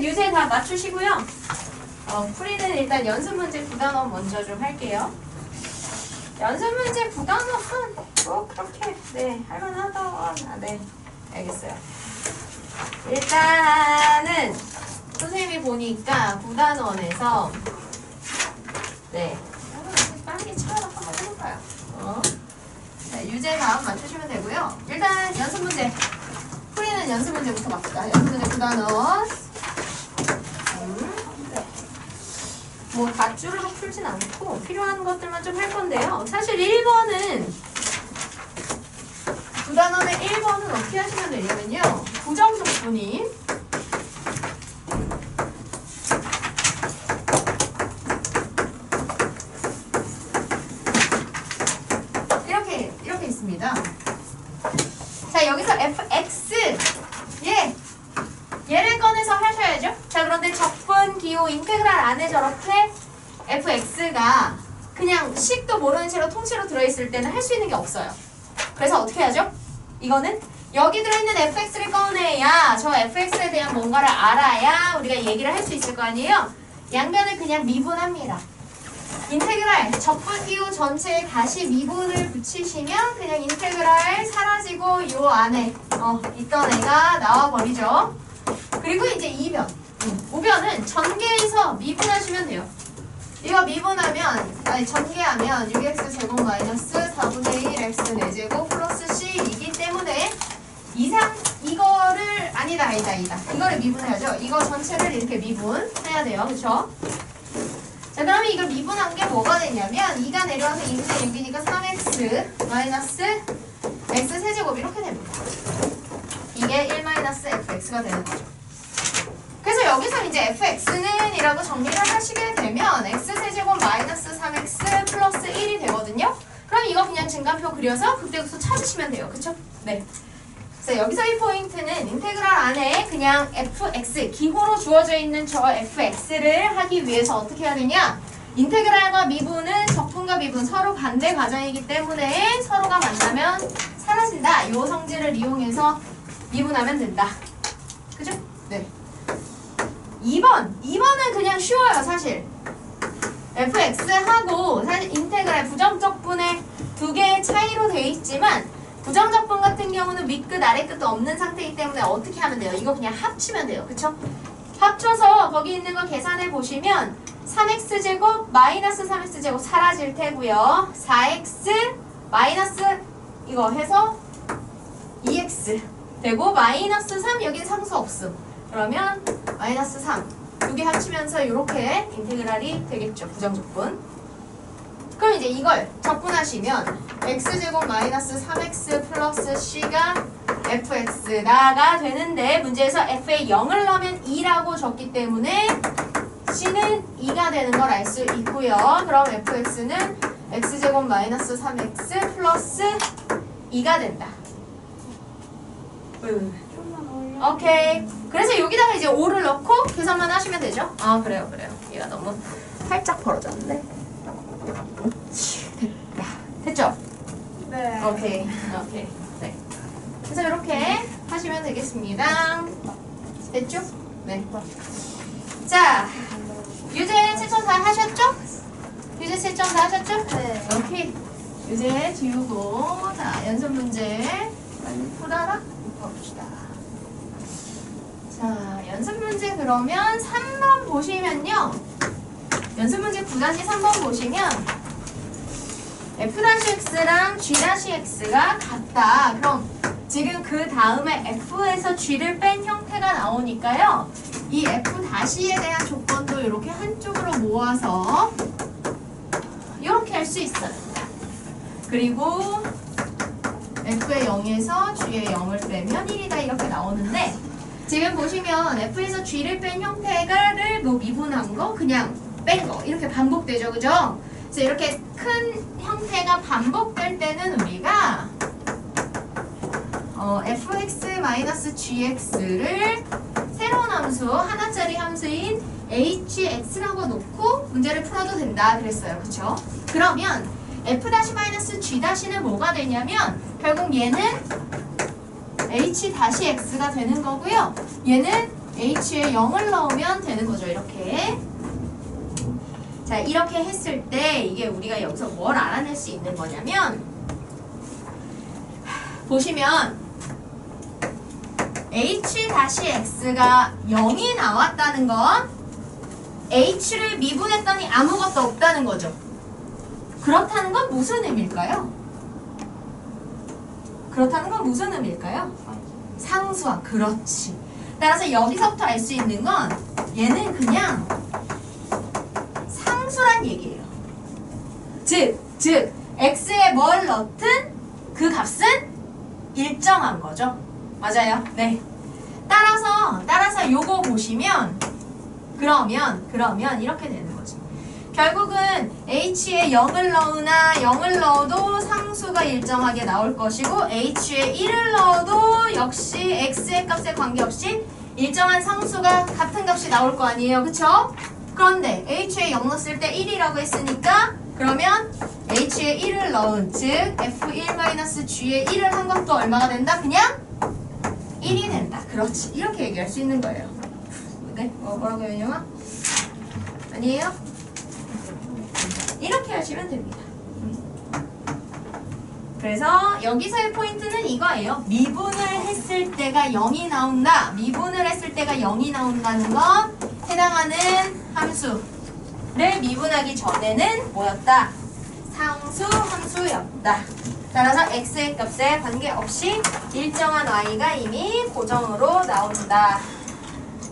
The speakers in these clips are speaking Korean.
유제 다 맞추시고요. 풀이는 일단 연습 문제 9단원 먼저 좀 할게요. 연습 문제 9단원은 뭐 그렇게 할만하다. 네, 알겠어요. 일단은 선생님이 보니까 9단원에서 빨리 차를 한번 해볼까요? 유제 다음 맞추시면 되고요. 일단 연습 문제 풀이는 연습 문제부터 봅시다. 연습 문제 9단원 뭐 다 쭈르륵 풀진 않고 필요한 것들만 좀 할 건데요. 사실 1번은 9단원의 1번은 어떻게 하시면 되냐면요. 부정적분이 이렇게 있습니다. 자, 여기서 fx 얘를 꺼내서 하셔야죠. 자, 그런데 적분 기호 인테그랄 안에 저렇게 fx가 그냥 식도 모르는 채로 통째로 들어있을 때는 할 수 있는 게 없어요. 그래서 어떻게 하죠? 이거는 여기 들어있는 fx를 꺼내야 저 fx에 대한 뭔가를 알아야 우리가 얘기를 할 수 있을 거 아니에요? 양변을 그냥 미분합니다. 인테그랄 적분 기호 전체에 다시 미분을 붙이시면 그냥 인테그랄 사라지고 요 안에 있던 애가 나와버리죠. 그리고 이제 2변, 5변은 전개해서 미분하시면 돼요. 이거 미분하면, 전개하면 6x 제곱 마이너스 4분의 1 x 4제곱 플러스 c이기 때문에 이거를 아니다. 이거를 미분해야죠. 이거 전체를 이렇게 미분해야 돼요. 그쵸? 자, 그러면 이걸 미분한 게 뭐가 되냐면 2가 내려와서 2분의 6이니까 3x 마이너스 x 세제곱 이렇게 됩니다. 이게 1 마이너스 fx가 되는 거죠. 그래서 여기서 이제 fx는 이라고 정리를 하시게 되면 x세제곱 마이너스 3x 플러스 1이 되거든요. 그럼 이거 그냥 증간표 그려서 그때부터 찾으시면 돼요. 그쵸? 네. 그래서 여기서 이 포인트는 인테그랄 안에 그냥 fx, 기호로 주어져 있는 저 fx를 하기 위해서 어떻게 해야 되냐? 인테그랄과 미분은 적분과 미분 서로 반대 과정이기 때문에 서로가 만나면 사라진다. 이 성질을 이용해서 미분하면 된다. 그죠? 네. 2번은 그냥 쉬워요, 사실. fx하고 사실 인테그랄 부정적분의 두 개의 차이로 되어 있지만 부정적분 같은 경우는 밑끝 아래끝도 없는 상태이기 때문에 어떻게 하면 돼요? 이거 그냥 합치면 돼요. 그쵸? 합쳐서 거기 있는 거 계산해 보시면 3x제곱 마이너스 3x제곱 사라질 테고요. 4x 마이너스 이거 해서 2x 되고 마이너스 3 여긴 상수 없음. 그러면 마이너스 3 두 개 합치면서 이렇게 인테그랄이 되겠죠. 부정적분. 그럼 이제 이걸 적분하시면 x제곱 마이너스 3x 플러스 c가 fx가 되는데 문제에서 f에 0을 넣으면 2라고 적기 때문에 c는 2가 되는 걸 알 수 있고요. 그럼 fx는 x제곱 마이너스 3x 플러스 2가 된다. 오케이. 그래서 여기다가 이제 5를 넣고 계산만 하시면 되죠? 아, 그래요. 얘가 너무 살짝 벌어졌는데. 됐다. 됐죠? 네. 오케이. 네. 그래서 이렇게 하시면 되겠습니다. 됐죠? 네. 자, 유제 채점 다 하셨죠? 유제 채점 다 하셨죠? 네. 오케이. 유제 지우고, 자, 연습 문제 빨리 풀어라. 봅시다. 자, 연습 문제 그러면 3번 보시면요. 연습 문제 9-3번 보시면 f-x랑 g-x가 같다. 그럼 지금 그 다음에 f에서 g를 뺀 형태가 나오니까요. 이 f-에 대한 조건도 이렇게 한쪽으로 모아서 이렇게 할 수 있어요. 그리고 f의 0에서 g의 0을 빼면 1이다 이렇게 나오는데 지금 보시면 f에서 g를 뺀 형태를 뭐 미분한 거 그냥 뺀 거 이렇게 반복되죠. 그죠? 그래서 이렇게 큰 형태가 반복될 때는 우리가 fx-gx를 새로운 함수 하나짜리 함수인 hx라고 놓고 문제를 풀어도 된다 그랬어요. 그쵸? 그러면 f-g-는 뭐가 되냐면 결국 얘는 h-x가 되는 거고요. 얘는 h에 0을 넣으면 되는 거죠. 이렇게. 자, 이렇게 했을 때 이게 우리가 여기서 뭘 알아낼 수 있는 거냐면 보시면 h-x가 0이 나왔다는 건 h를 미분했더니 아무것도 없다는 거죠. 그렇다는 건 무슨 의미일까요? 그렇다는 건 무슨 의미일까요? 상수화. 그렇지. 따라서 여기서부터 알 수 있는 건 얘는 그냥 상수란 얘기예요. 즉 x에 뭘 넣든 그 값은 일정한 거죠. 맞아요. 네. 따라서 요거 보시면 그러면 이렇게 되는 거지. 결국은 h에 0을 넣으나 0을 넣어도 상수가 일정하게 나올 것이고 h에 1을 넣어도 역시 x의 값에 관계없이 일정한 상수가 같은 값이 나올 거 아니에요. 그쵸? 그런데 h에 0 넣었을 때 1이라고 했으니까 그러면 h에 1을 넣은 즉 f1-g에 1을 한 것도 얼마가 된다? 그냥 1이 된다. 그렇지. 이렇게 얘기할 수 있는 거예요. 네? 뭐라고요, 윤영아? 아니에요? 이렇게 하시면 됩니다. 그래서 여기서의 포인트는 이거예요. 미분을 했을 때가 0이 나온다. 미분을 했을 때가 0이 나온다는 건 해당하는 함수를 미분하기 전에는 뭐였다? 상수 함수였다. 따라서 x의 값에 관계없이 일정한 y가 이미 고정으로 나온다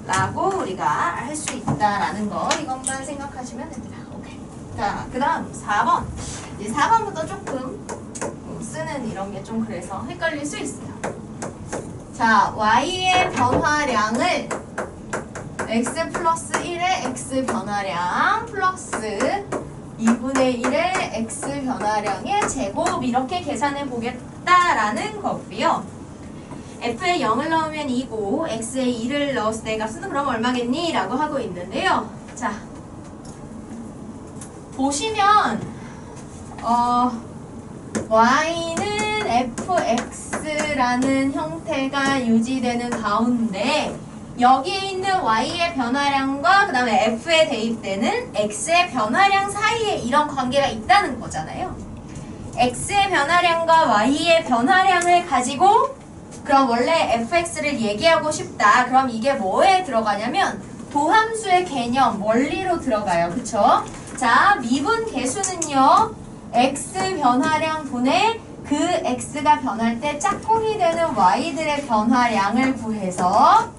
라고 우리가 알 수 있다라는 거 이것만 생각하시면 됩니다. 오케이. 자, 그 다음 4번. 이제 4번부터 조금 쓰는 이런 게 좀 그래서 헷갈릴 수 있어요. 자, y의 변화량을 x 플러스 1의 x 변화량 플러스 2분의 1의 x 변화량의 제곱 이렇게 계산해 보겠다라는 거고요. f에 0을 넣으면 2고 x에 2를 넣었을 때 값은 그럼 얼마겠니? 라고 하고 있는데요. 자, 보시면 y는 fx라는 형태가 유지되는 가운데 여기에 있는 y의 변화량과 그 다음에 f에 대입되는 x의 변화량 사이에 이런 관계가 있다는 거잖아요. x의 변화량과 y의 변화량을 가지고 그럼 원래 fx를 얘기하고 싶다. 그럼 이게 뭐에 들어가냐면 도함수의 개념, 원리로 들어가요. 그쵸? 자, 미분 계수는요. x 변화량 분의 그 x가 변할 때 짝꿍이 되는 y들의 변화량을 구해서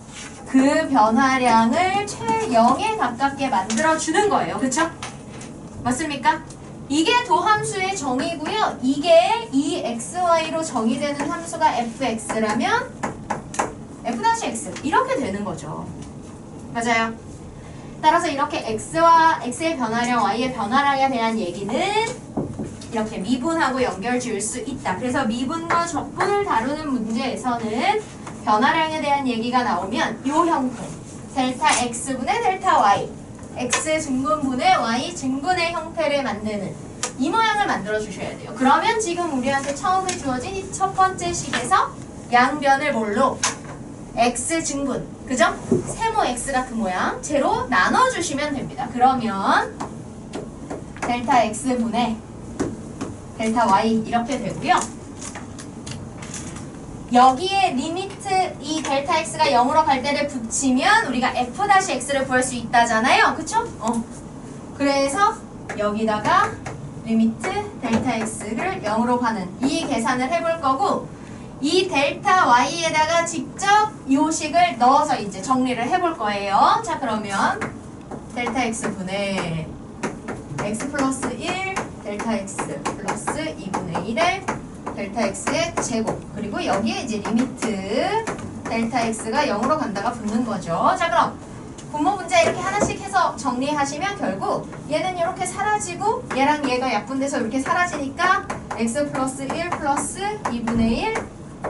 그 변화량을 최0에 가깝게 만들어주는 거예요. 그쵸? 맞습니까? 이게 도함수의 정의고요. 이게 이 xy로 정의되는 함수가 fx라면 f-x 이렇게 되는 거죠. 맞아요. 따라서 이렇게 x와 x의 변화량, y의 변화량에 대한 얘기는 이렇게 미분하고 연결 지을 수 있다. 그래서 미분과 적분을 다루는 문제에서는 변화량에 대한 얘기가 나오면 이 형태 델타 x분의 델타 y x 증분분의 y 증분의 형태를 만드는 이 모양을 만들어 주셔야 돼요. 그러면 지금 우리한테 처음에 주어진 이 첫 번째 식에서 양변을 뭘로? x 증분, 그죠? 세모 x 같은 모양 채로 나눠주시면 됩니다. 그러면 델타 x분의 델타 y 이렇게 되고요. 여기에 리미트 이 델타 x가 0으로 갈 때를 붙이면 우리가 f-x를 구할 수 있다잖아요. 그쵸? 그래서 여기다가 리미트 델타 x를 0으로 가는 이 계산을 해볼 거고 이 델타 y에다가 직접 이 식을 넣어서 이제 정리를 해볼 거예요. 자, 그러면 델타 x분의 x 플러스 1 델타 x 플러스 2분의 1의 델타 x의 제곱 그리고 여기에 이제 리미트 델타 x가 0으로 간다가 붙는 거죠. 자, 그럼 분모 문제 이렇게 하나씩 해서 정리하시면 결국 얘는 이렇게 사라지고 얘랑 얘가 약분돼서 이렇게 사라지니까 x 플러스 1 플러스 2분의 1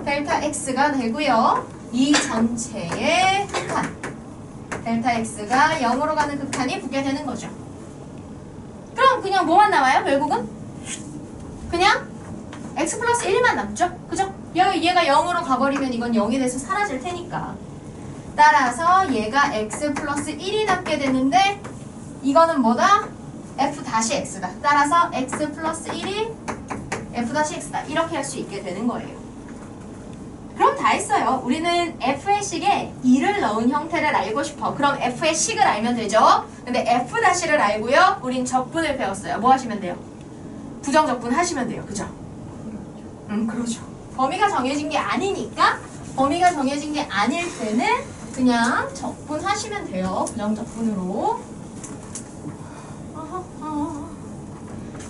델타 x가 되고요. 이 전체의 극한 델타 x가 0으로 가는 극한이 붙게 되는 거죠. 그럼 그냥 뭐만 남아요? 결국은? 그냥 x 플러스 1만 남죠? 그죠? 얘가 0으로 가버리면 이건 0이 돼서 사라질 테니까. 따라서 얘가 x 플러스 1이 남게 되는데 이거는 뭐다? f-x다. 따라서 x 플러스 1이 f-x다. 이렇게 할 수 있게 되는 거예요. 그럼 다 했어요. 우리는 f의 식에 2를 넣은 형태를 알고 싶어. 그럼 f의 식을 알면 되죠. 근데 f-를 알고요. 우린 적분을 배웠어요. 뭐 하시면 돼요? 부정적분 하시면 돼요. 그죠? 그러죠. 범위가 정해진 게 아니니까 범위가 정해진 게 아닐 때는 그냥 적분하시면 돼요. 부정적분으로.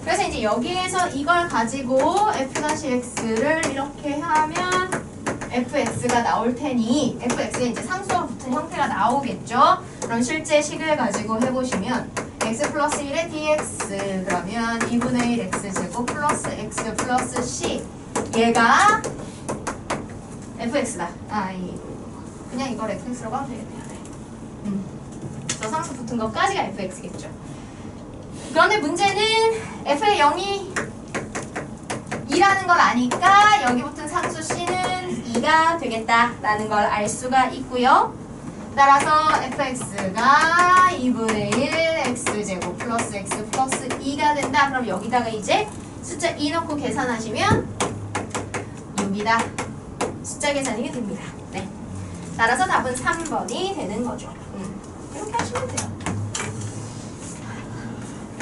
그래서 이제 여기에서 이걸 가지고 f-x를 이렇게 하면 fx가 나올 테니 fx에 이제 상수가 붙은 형태가 나오겠죠. 그럼 실제 식을 가지고 해보시면 x 플러스 1의 dx 그러면 2분의 1 x제곱 플러스 x 플러스 c 얘가 fx다. 그냥 이걸 fx라고 하면 되겠네요. 저 상수 붙은 것까지가 fx겠죠. 그런데 문제는 f의 0이 2라는 걸 아니까 여기 붙은 상수 c는 2가 되겠다라는 걸 알 수가 있고요. 따라서 fx가 2분의 1 x제곱 플러스 x 플러스 2가 된다. 그럼 여기다가 이제 숫자 2 넣고 계산하시면 6이다. 숫자 계산이 됩니다. 네. 따라서 답은 3번이 되는 거죠. 이렇게 하시면 돼요.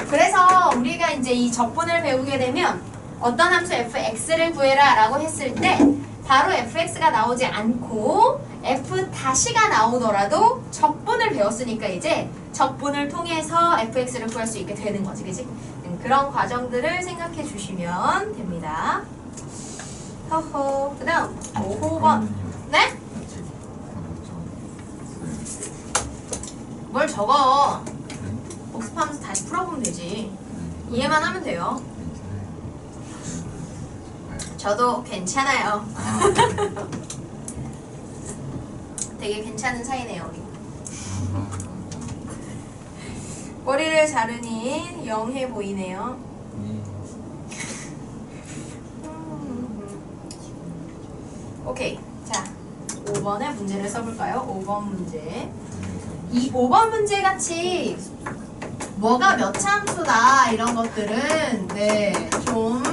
그래서 우리가 이제 이 적분을 배우게 되면 어떤 함수 fx를 구해라 라고 했을 때 바로 fx가 나오지 않고 f-가 나오더라도 적분을 배웠으니까 이제 적분을 통해서 fx를 구할 수 있게 되는 거지, 그지? 그런 과정들을 생각해 주시면 됩니다. 허허. 그 다음 5번. 네? 뭘 적어? 복습하면서 다시 풀어보면 되지. 이해만 하면 돼요. 저도 괜찮아요. 되게 괜찮은 사이네요, 우리. 머리를 자르니 영해 보이네요. 오케이. 자, 5번의 문제를 써볼까요? 5번 문제. 이 5번 문제 같이 뭐가 몇 차 함수다 이런 것들은 좀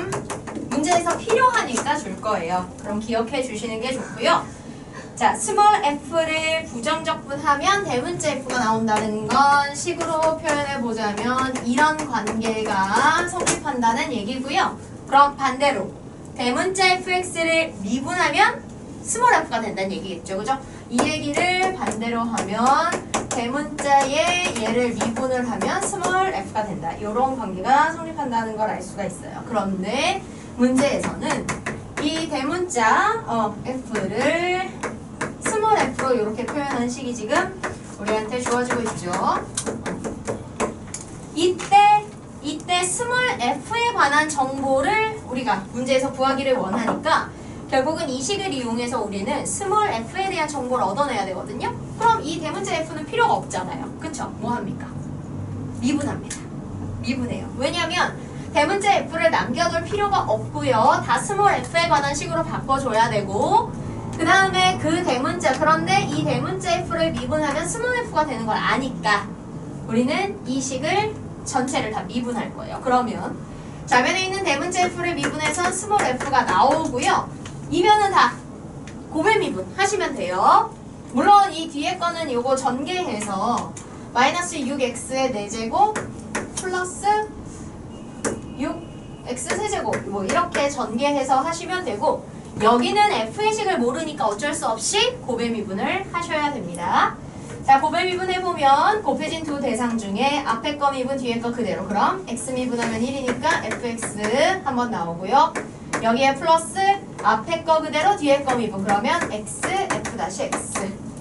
문제에서 필요하니까 줄 거예요. 그럼 기억해 주시는 게 좋고요. 자, 스몰 f를 부정적분하면 대문자 f가 나온다는 건 식으로 표현해 보자면 이런 관계가 성립한다는 얘기고요. 그럼 반대로 대문자 fx를 미분하면 스몰 f가 된다는 얘기겠죠. 그죠? 이 얘기를 반대로 하면 대문자에 얘를 미분을 하면 스몰 f가 된다. 이런 관계가 성립한다는 걸 알 수가 있어요. 그런데 문제에서는 이 대문자 f를 스몰 f로 이렇게 표현한 식이 지금 우리한테 주어지고 있죠. 이때 스몰 f에 관한 정보를 우리가 문제에서 구하기를 원하니까 결국은 이 식을 이용해서 우리는 스몰 f에 대한 정보를 얻어내야 되거든요. 그럼 이 대문자 f는 필요가 없잖아요. 그쵸? 뭐 합니까? 미분합니다. 미분해요. 왜냐면 대문자 f를 남겨둘 필요가 없고요. 다 스몰 f에 관한 식으로 바꿔줘야 되고 그 다음에 그 대문자 그런데 이 대문자 f를 미분하면 스몰 f가 되는 걸 아니까 우리는 이 식을 전체를 다 미분할 거예요. 그러면 좌변에 있는 대문자 f를 미분해서 스몰 f가 나오고요. 이면은 다 고배 미분 하시면 돼요. 물론 이 뒤에 거는 요거 전개해서 마이너스 6x의 4제곱 플러스 6x 세제곱 뭐 이렇게 전개해서 하시면 되고 여기는 f의 식을 모르니까 어쩔 수 없이 고배 미분을 하셔야 됩니다. 자, 고배 미분해보면 곱해진 두 대상 중에 앞에 거 미분 뒤에 거 그대로. 그럼 x 미분하면 1이니까 fx 한번 나오고요. 여기에 플러스 앞에 거 그대로 뒤에 거 미분. 그러면 x, f-x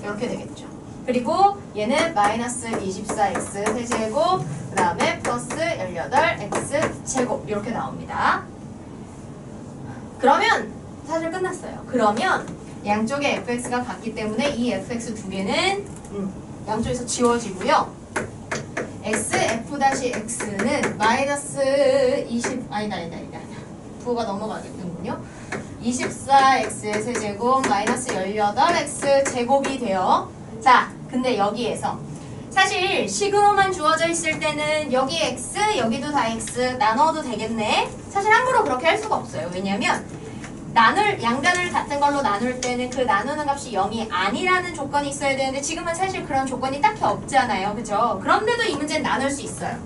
이렇게 되겠죠. 그리고 얘는 마이너스 24x 세제곱 그 다음에 플러스 18x 제곱 이렇게 나옵니다. 그러면 사실 끝났어요. 그러면 양쪽에 fx가 같기 때문에 이 fx 두 개는 양쪽에서 지워지고요. x, f-x는 마이너스 20, 아니다. 부호가 넘어가겠군요. 24x의 세제곱 마이너스 18x 제곱이 돼요. 자, 근데 여기에서 사실 식으로만 주어져 있을 때는 여기 x, 여기도 다 x 나눠도 되겠네. 사실 함부로 그렇게 할 수가 없어요. 왜냐면 양변을 같은 걸로 나눌 때는 그 나누는 값이 0이 아니라는 조건이 있어야 되는데 지금은 사실 그런 조건이 딱히 없잖아요. 그죠? 그런데도 이 문제는 나눌 수 있어요.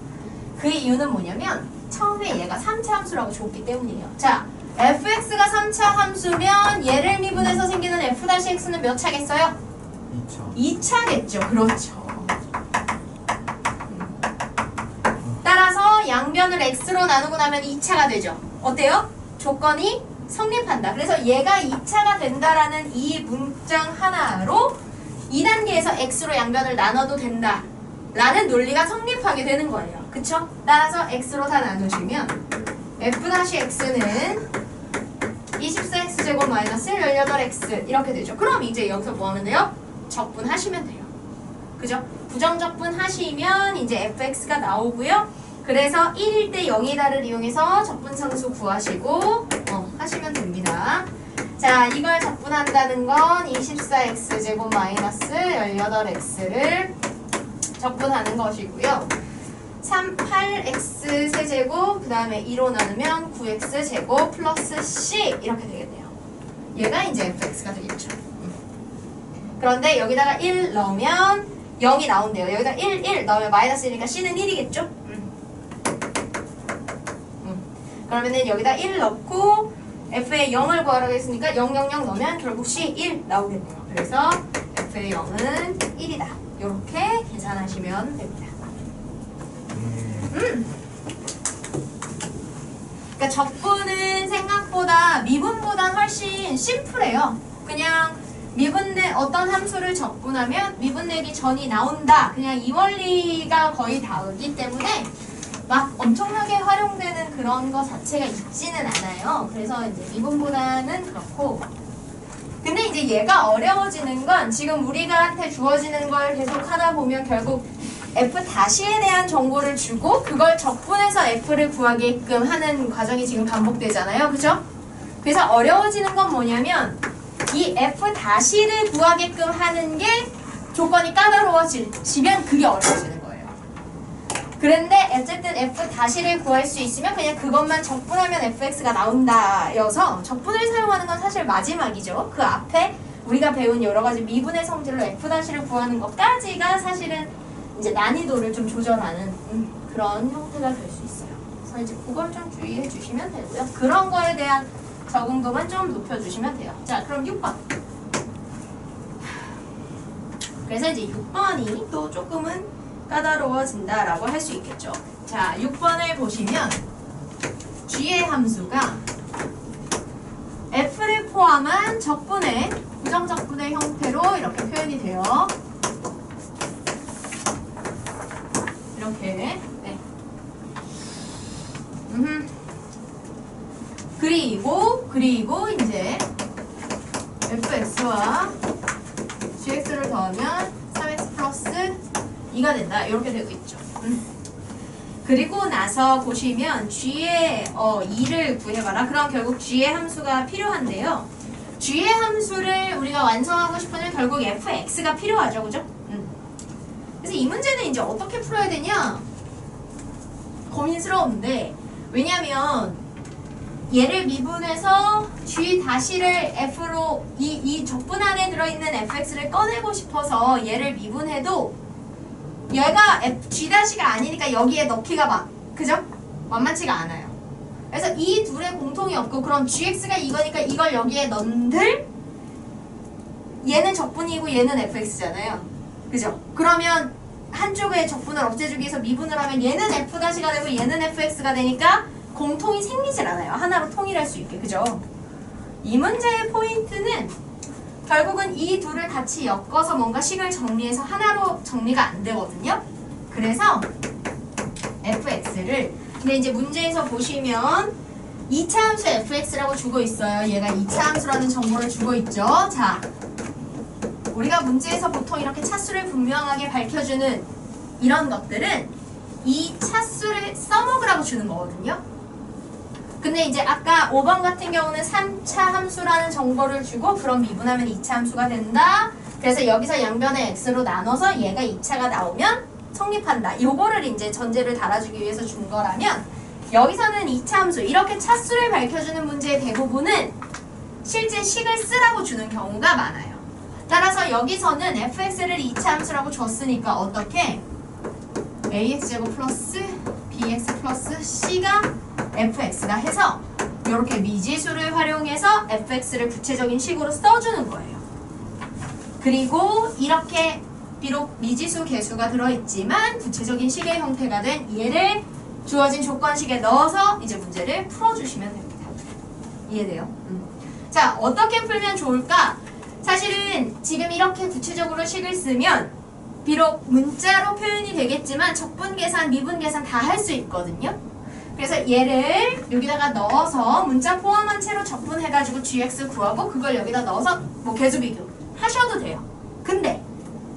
그 이유는 뭐냐면 처음에 얘가 3차 함수라고 줬기 때문이에요. 자, fx가 3차 함수면 얘를 미분해서 생기는 f-x는 몇 차겠어요? 2차. 2차겠죠. 그렇죠. 따라서 양변을 x로 나누고 나면 2차가 되죠. 어때요? 조건이 성립한다. 그래서 얘가 2차가 된다라는 이 문장 하나로 2단계에서 x로 양변을 나눠도 된다 라는 논리가 성립하게 되는 거예요. 그쵸? 따라서 x로 다 나누시면 f-x는 24x제곱 마이너스 18x 이렇게 되죠. 그럼 이제 여기서 뭐 하면 돼요? 적분하시면 돼요. 그죠? 부정적분 하시면 이제 fx가 나오고요. 그래서 1일 때 0이다를 이용해서 적분상수 구하시고 하시면 됩니다. 자, 이걸 적분한다는 건 24x제곱 마이너스 18x를 적분하는 것이고요. 8x 세제곱 그 다음에 2로 나누면 9x 제곱 플러스 c 이렇게 되겠네요. 얘가 이제 fx가 되겠죠. 그런데 여기다가 1 넣으면 0이 나온대요. 여기다 1 넣으면 마이너스니까 c는 1이겠죠? 그러면은 여기다 1 넣고 f의 0을 구하라고 했으니까 0, 0, 0 넣으면 결국 c 1 나오겠네요. 그래서 f의 0은 1이다. 이렇게 계산하시면 됩니다. 그러니까 적분은 생각보다 미분보단 훨씬 심플해요. 그냥 미분내 어떤 함수를 적분하면 미분내기 전이 나온다. 그냥 이 원리가 거의 다르기 때문에 막 엄청나게 활용되는 그런 거 자체가 있지는 않아요. 그래서 이제 미분보다는 그렇고. 근데 이제 얘가 어려워지는 건 지금 우리가한테 주어지는 걸 계속 하다 보면 결국 f-에 대한 정보를 주고 그걸 적분해서 f를 구하게끔 하는 과정이 지금 반복되잖아요. 그죠? 그래서 어려워지는 건 뭐냐면 이 f-를 구하게끔 하는 게 조건이 까다로워지면 그게 어려워지는 거예요. 그런데 어쨌든 f-를 구할 수 있으면 그냥 그것만 적분하면 fx가 나온다 여서 적분을 사용하는 건 사실 마지막이죠. 그 앞에 우리가 배운 여러 가지 미분의 성질로 f-를 구하는 것까지가 사실은 이제 난이도를 좀 조절하는 그런 형태가 될 수 있어요. 그래서 이제 그걸 좀 주의해 주시면 되고요. 그런 거에 대한 적응도만 좀 높여주시면 돼요. 자, 그럼 6번. 그래서 이제 6번이 또 조금은 까다로워진다라고 할 수 있겠죠. 자, 6번을 보시면 g의 함수가 f를 포함한 적분의 부정적분의 형태로 이렇게 표현이 돼요. 이렇게. 네. 그리고 이제 fx와 gx를 더하면 3x 플러스 2가 된다. 이렇게 되고 있죠. 그리고 나서 보시면 g의 2를 구해봐라. 그럼 결국 g의 함수가 필요한데요. g의 함수를 우리가 완성하고 싶으면 결국 fx가 필요하죠. 그죠? 그래서 이 문제는 이제 어떻게 풀어야 되냐? 고민스러운데 왜냐면 얘를 미분해서 g-를 f로 이 적분 안에 들어있는 fx를 꺼내고 싶어서 얘를 미분해도 얘가 g-가 아니니까 여기에 넣기가 그죠? 만만치가 않아요. 그래서 이 둘의 공통이 없고 그럼 gx가 이거니까 이걸 여기에 넣는들 얘는 적분이고 얘는 fx잖아요. 그죠? 그러면 한쪽의 적분을 없애주기 위해서 미분을 하면 얘는 f-가 되고 얘는 fx가 되니까 공통이 생기질 않아요. 하나로 통일할 수 있게. 그죠? 이 문제의 포인트는 결국은 이 둘을 같이 엮어서 뭔가 식을 정리해서 하나로 정리가 안 되거든요. 그래서 fx를 근데 이제 문제에서 보시면 2차 함수 fx라고 주고 있어요. 얘가 2차 함수라는 정보를 주고 있죠. 자, 우리가 문제에서 보통 이렇게 차수를 분명하게 밝혀주는 이런 것들은 이 차수를 써먹으라고 주는 거거든요. 근데 이제 아까 5번 같은 경우는 3차 함수라는 정보를 주고 그럼 미분하면 2차 함수가 된다 그래서 여기서 양변의 x로 나눠서 얘가 2차가 나오면 성립한다. 요거를 이제 전제를 달아주기 위해서 준 거라면 여기서는 2차 함수 이렇게 차수를 밝혀주는 문제의 대부분은 실제 식을 쓰라고 주는 경우가 많아요. 따라서 여기서는 fx를 2차 함수라고 줬으니까 어떻게 ax제곱 플러스 bx 플러스 c가 fx다 해서 이렇게 미지수를 활용해서 fx를 구체적인 식으로 써주는 거예요. 그리고 이렇게 비록 미지수 개수가 들어있지만 구체적인 식의 형태가 된 얘를 주어진 조건식에 넣어서 이제 문제를 풀어주시면 됩니다. 이해돼요? 자, 어떻게 풀면 좋을까? 사실은 지금 이렇게 구체적으로 식을 쓰면 비록 문자로 표현이 되겠지만 적분 계산, 미분 계산 다 할 수 있거든요. 그래서 얘를 여기다가 넣어서 문자 포함한 채로 적분해가지고 gx 구하고 그걸 여기다 넣어서 뭐 개수 비교 하셔도 돼요. 근데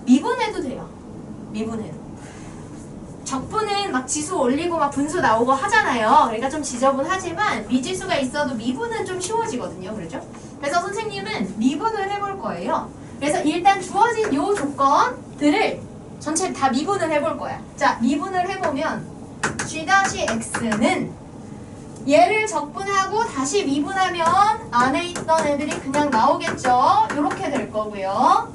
미분해도 돼요. 미분해도. 적분은 막 지수 올리고 막 분수 나오고 하잖아요. 그러니까 좀 지저분하지만 미지수가 있어도 미분은 좀 쉬워지거든요. 그렇죠? 그래서 선생님은 미분을 해볼 거예요. 그래서 일단 주어진 요 조건들을 전체 다 미분을 해볼 거야. 자, 미분을 해보면 g-x는 얘를 적분하고 다시 미분하면 안에 있던 애들이 그냥 나오겠죠. 이렇게 될 거고요.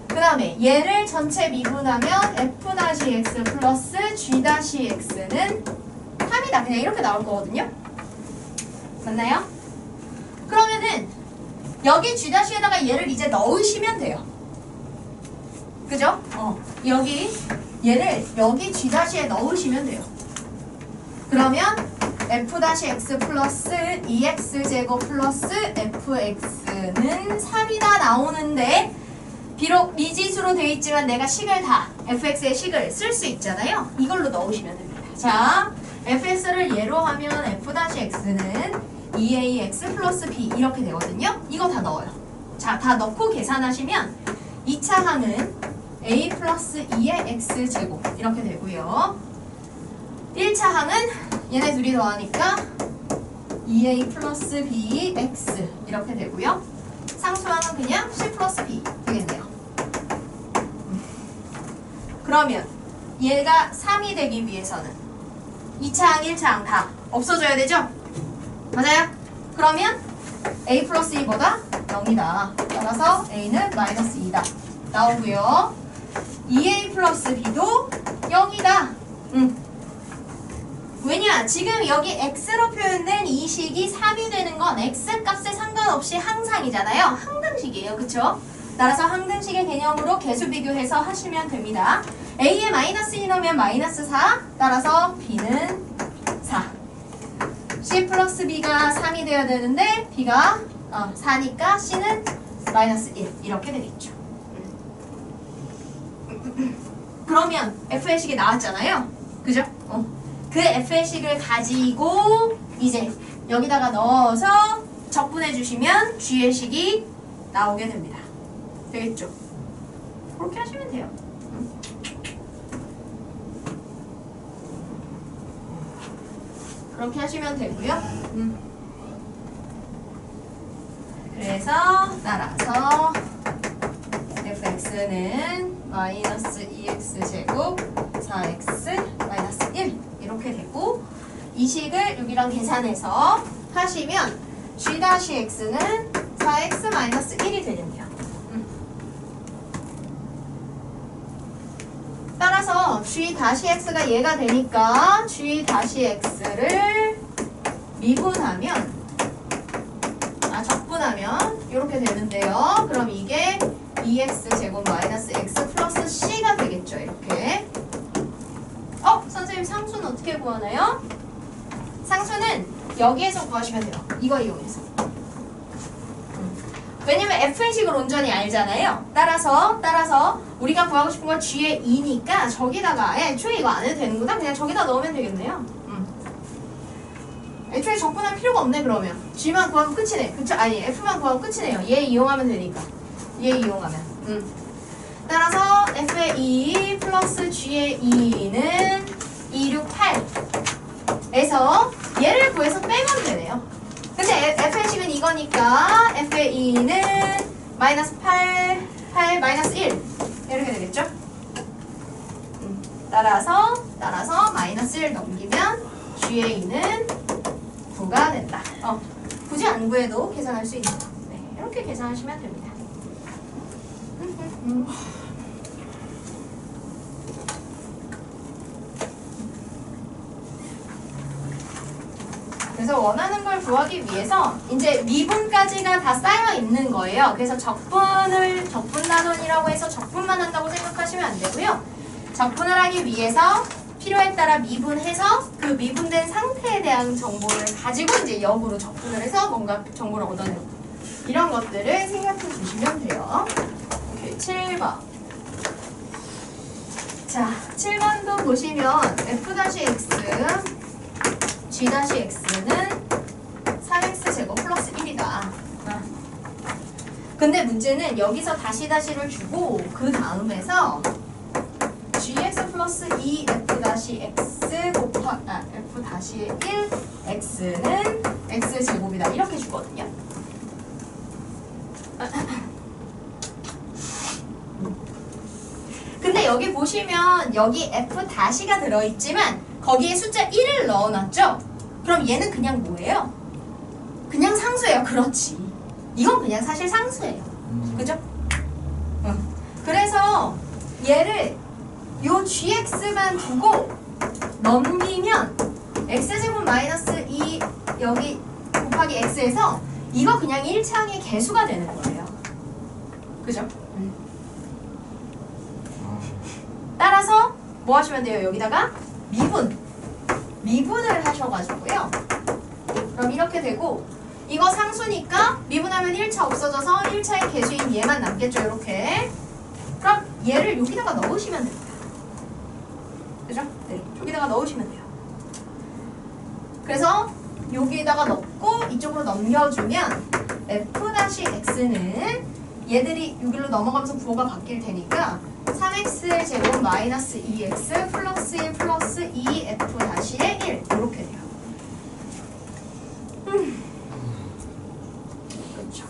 그 다음에 얘를 전체 미분하면 f-x 플러스 g-x는 3이다. 그냥 이렇게 나올 거거든요. 맞나요? 그러면은 여기 g-에다가 얘를 이제 넣으시면 돼요. 그죠? 여기 얘를 여기 g-에 넣으시면 돼요. 그러면 f-x 플러스 2x제곱 플러스 fx는 3이다 나오는데 비록 미지수로 되어 있지만 내가 식을 다 fx의 식을 쓸 수 있잖아요. 이걸로 넣으시면 됩니다. 자, fx를 예로 하면 f-x는 2ax 플러스 b 이렇게 되거든요. 이거 다 넣어요. 자, 다 넣고 계산하시면 2차 항은 a 플러스 2의 x제곱 이렇게 되고요. 1차 항은 얘네 둘이 더하니까 2a 플러스 b x 이렇게 되고요. 상수항은 그냥 c 플러스 b 되겠네요. 그러면 얘가 3이 되기 위해서는 2차항, 1차항 다 없어져야 되죠? 맞아요? 그러면 a 플러스 2보다 0이다. 따라서 a는 마이너스 2다. 나오고요. 2a 플러스 b도 0이다. 왜냐? 지금 여기 x로 표현된 이 식이 3이 되는 건 x 값에 상관없이 항상이잖아요. 항등식이에요. 그쵸? 따라서 항등식의 개념으로 개수 비교해서 하시면 됩니다. a에 마이너스 2 넣으면 마이너스 4. 따라서 b는 4. c 플러스 b가 3이 되어야 되는데 b가 4니까 c는 마이너스 1. 이렇게 되겠죠. 그러면 f의 식이 나왔잖아요. 그죠? 그 f의 식을 가지고 이제 여기다가 넣어서 적분해 주시면 g의 식이 나오게 됩니다. 되겠죠? 그렇게 하시면 돼요. 그렇게 하시면 되고요. 그래서 따라서 fx는 마이너스 2x제곱 4x 마이너스 1 이렇게 되고 이 식을 여기랑 계산해서 하시면 g-x는 4x 마이너스 1이 되겠네요. 따라서 g-x가 얘가 되니까 g-x를 미분하면 적분하면 이렇게 되는데요. 그럼 이게 2x제곱 마이너스 x 플러스 c가 되겠죠. 이렇게. 선생님 상수는 어떻게 구하나요? 상수는 여기에서 구하시면 돼요. 이거 이용해서. 왜냐면 f의 식을 온전히 알잖아요. 따라서 우리가 구하고 싶은 건 g의 2니까 저기다가 애초에 이거 안 해도 되는구나. 그냥 저기다 넣으면 되겠네요. 애초에 적분할 필요가 없네. 그러면 g만 구하면 끝이네. 그쵸? 아니 f만 구하면 끝이네요. 얘 이용하면 되니까. 얘 이용하면. 따라서 f의 2 플러스 g의 2는 2, 6, 8에서 얘를 구해서 빼면 되네요. 근데 f의 식은 이거니까 f의 2는 마이너스 8 8 마이너스 1 이렇게 되겠죠? 따라서 마이너스 1 넘기면 GA는 9가 된다. 굳이 안 구해도 계산할 수 있는 거. 네, 이렇게 계산하시면 됩니다. 그래서 원하는 걸 구하기 위해서 이제 미분까지가 다 쌓여 있는 거예요. 그래서 적분나눈이라고 해서 적분만 한다고 생각하시면 안 되고요. 적분을 하기 위해서 필요에 따라 미분해서 그 미분된 상태에 대한 정보를 가지고 이제 역으로 적분을 해서 뭔가 정보를 얻어내고 이런 것들을 생각해 주시면 돼요. 오케이, 7번. 자, 7번도 보시면 f-x g-x는 3x제곱 플러스 1이다. 근데 문제는 여기서 다시를 주고 그 다음에서 gx 플러스 2f-x 곱하기 f-1 x는 x제곱이다. 이렇게 주거든요. 근데 여기 보시면 여기 f-가 들어있지만 거기에 숫자 1을 넣어놨죠? 그럼 얘는 그냥 뭐예요? 그냥 상수예요. 그렇지. 이건 그냥 사실 상수예요. 그죠? 그래서 얘를 요 gx만 두고 넘기면 x제곱 마이너스 2 여기 곱하기 x에서 이거 그냥 1창의 개수가 되는 거예요. 그죠? 따라서 뭐 하시면 돼요? 여기다가 미분을 하셔가지고요. 그럼 이렇게 되고 이거 상수니까 미분하면 1차 없어져서 1차의 개수인 얘만 남겠죠. 이렇게. 그럼 얘를 여기다가 넣으시면 됩니다. 그죠? 네, 여기다가 넣으시면 돼요. 그래서 여기다가 넣고 이쪽으로 넘겨주면 f-x는 얘들이 여기로 넘어가면서 부호가 바뀔 테니까 3x제곱 마이너스 2x 플러스 1 플러스 2f-의 1 이렇게 돼요. 그렇죠.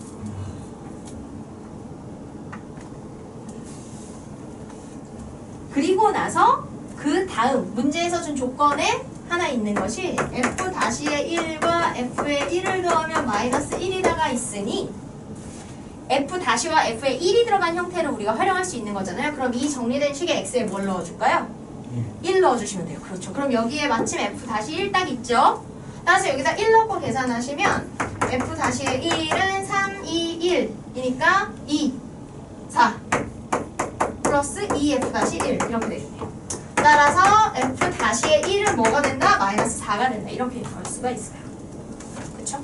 그리고 나서 그 다음 문제에서 준 조건에 하나 있는 것이 f-의 1과 f의 1을 더하면 마이너스 1이다가 있으니 f-와 f의 1이 들어간 형태를 우리가 활용할 수 있는 거잖아요. 그럼 이 정리된 식의 x에 뭘 넣어줄까요? 1 넣어주시면 돼요. 그렇죠. 그럼 여기에 마침 f-1 딱 있죠? 따라서 여기다 1 넣고 계산하시면 f-의 1은 3, 2, 1이니까 2, 4 플러스 2f-1 이렇게 되겠네요. 따라서 f-의 1은 뭐가 된다? 마이너스 4가 된다. 이렇게 볼 수가 있어요. 그쵸?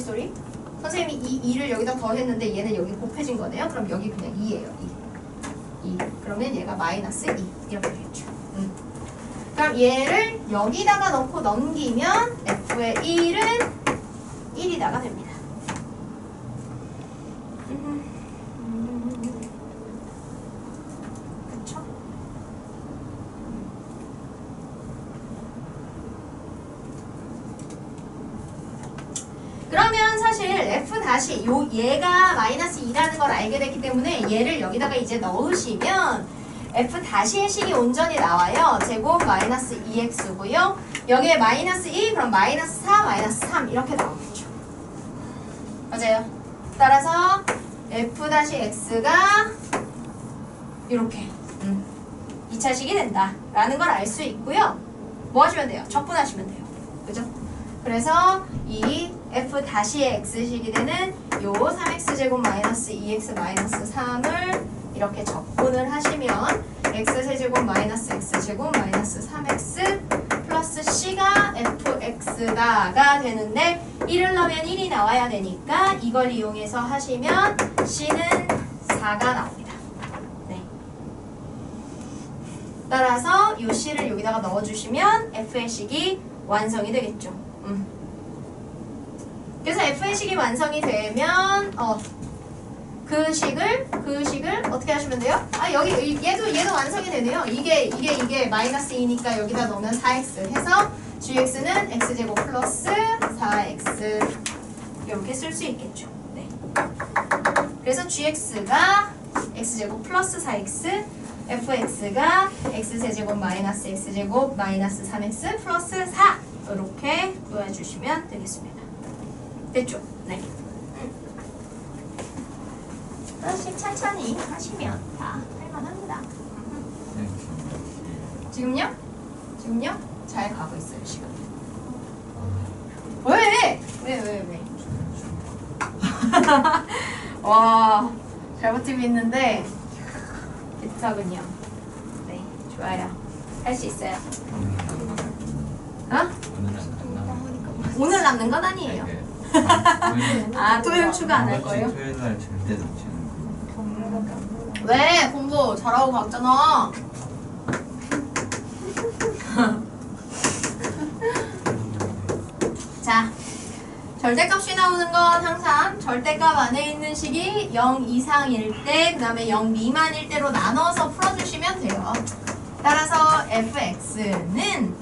쏘리. 선생님이 이 2를 여기다 더했는데 얘는 여기 곱해진 거네요. 그럼 여기 그냥 2예요. 2. 그러면 얘가 마이너스 2. 이렇게 되겠죠. 그럼 얘를 여기다가 넣고 넘기면 f의 1은 1이다가 됩니다. 그쵸? 그러면 사실 f 다시 얘가 마이너스 2라는 걸 알게 됐기 때문에 얘를 여기다가 이제 넣으시면 f 다시의 식이 온전히 나와요. 제곱 마이너스 2x고요. 여기에 마이너스 2 그럼 마이너스 4 마이너스 3 이렇게 나오겠죠. 맞아요. 따라서 f 다시 x가 이렇게 2차식이 된다 라는 걸 알 수 있고요. 뭐 하시면 돼요? 적분하시면 돼요. 그죠? 그래서 이 f 다시의 x식이 되는 요 3x제곱 마이너스 2x 마이너스 3을 이렇게 적분을 하시면 x세제곱 마이너스 x제곱 마이너스 3x 플러스 c가 fx다가 되는데 1을 넣으면 1이 나와야 되니까 이걸 이용해서 하시면 c는 4가 나옵니다. 네. 따라서 이 c를 여기다가 넣어주시면 f의 식이 완성이 되겠죠. 그래서 f의 식이 완성이 되면 그 식을 어떻게 하시면 돼요? 아, 여기 얘도 완성이 되네요. 이게 마이너스 2니까 여기다 넣으면 4x 해서 gx는 x제곱 플러스 4x 이렇게 쓸 수 있겠죠. 네. 그래서 gx가 x제곱 플러스 4x, fx가 x세제곱 마이너스 x제곱 마이너스 3x 플러스 4 이렇게 구해주시면 되겠습니다. 됐죠? 네. 하나씩 천천히 하시면 다 할만합니다. 지금요? 잘 가고 있어요, 시간. 왜? 와, 잘 버티고 있는데 기특하군요. 네, 좋아요. 할 수 있어요. 어? 오늘 남는 건 아니에요. 아, 토요일 추가 안 할 거예요? 토요일 날 절대 놓치는 거. 왜? 공부 잘하고 갔잖아. 자, 절대값이 나오는 건 항상 절대값 안에 있는 식이 0 이상일 때, 그 다음에 0 미만일 때로 나눠서 풀어주시면 돼요. 따라서 fx는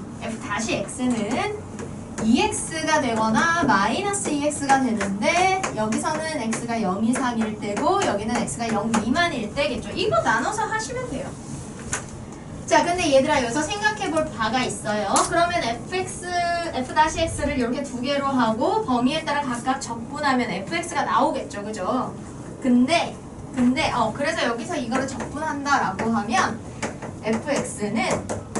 2x가 되거나 마이너스 2x가 되는데 여기서는 x가 0 이상일 때고 여기는 x가 0 미만일 때겠죠. 이거 나눠서 하시면 돼요. 자, 근데 얘들아 여기서 생각해볼 바가 있어요. 그러면 f'(x를) 이렇게 두 개로 하고 범위에 따라 각각 적분하면 fx가 나오겠죠. 그죠? 근데 그래서 여기서 이거를 적분한다라고 하면 fx는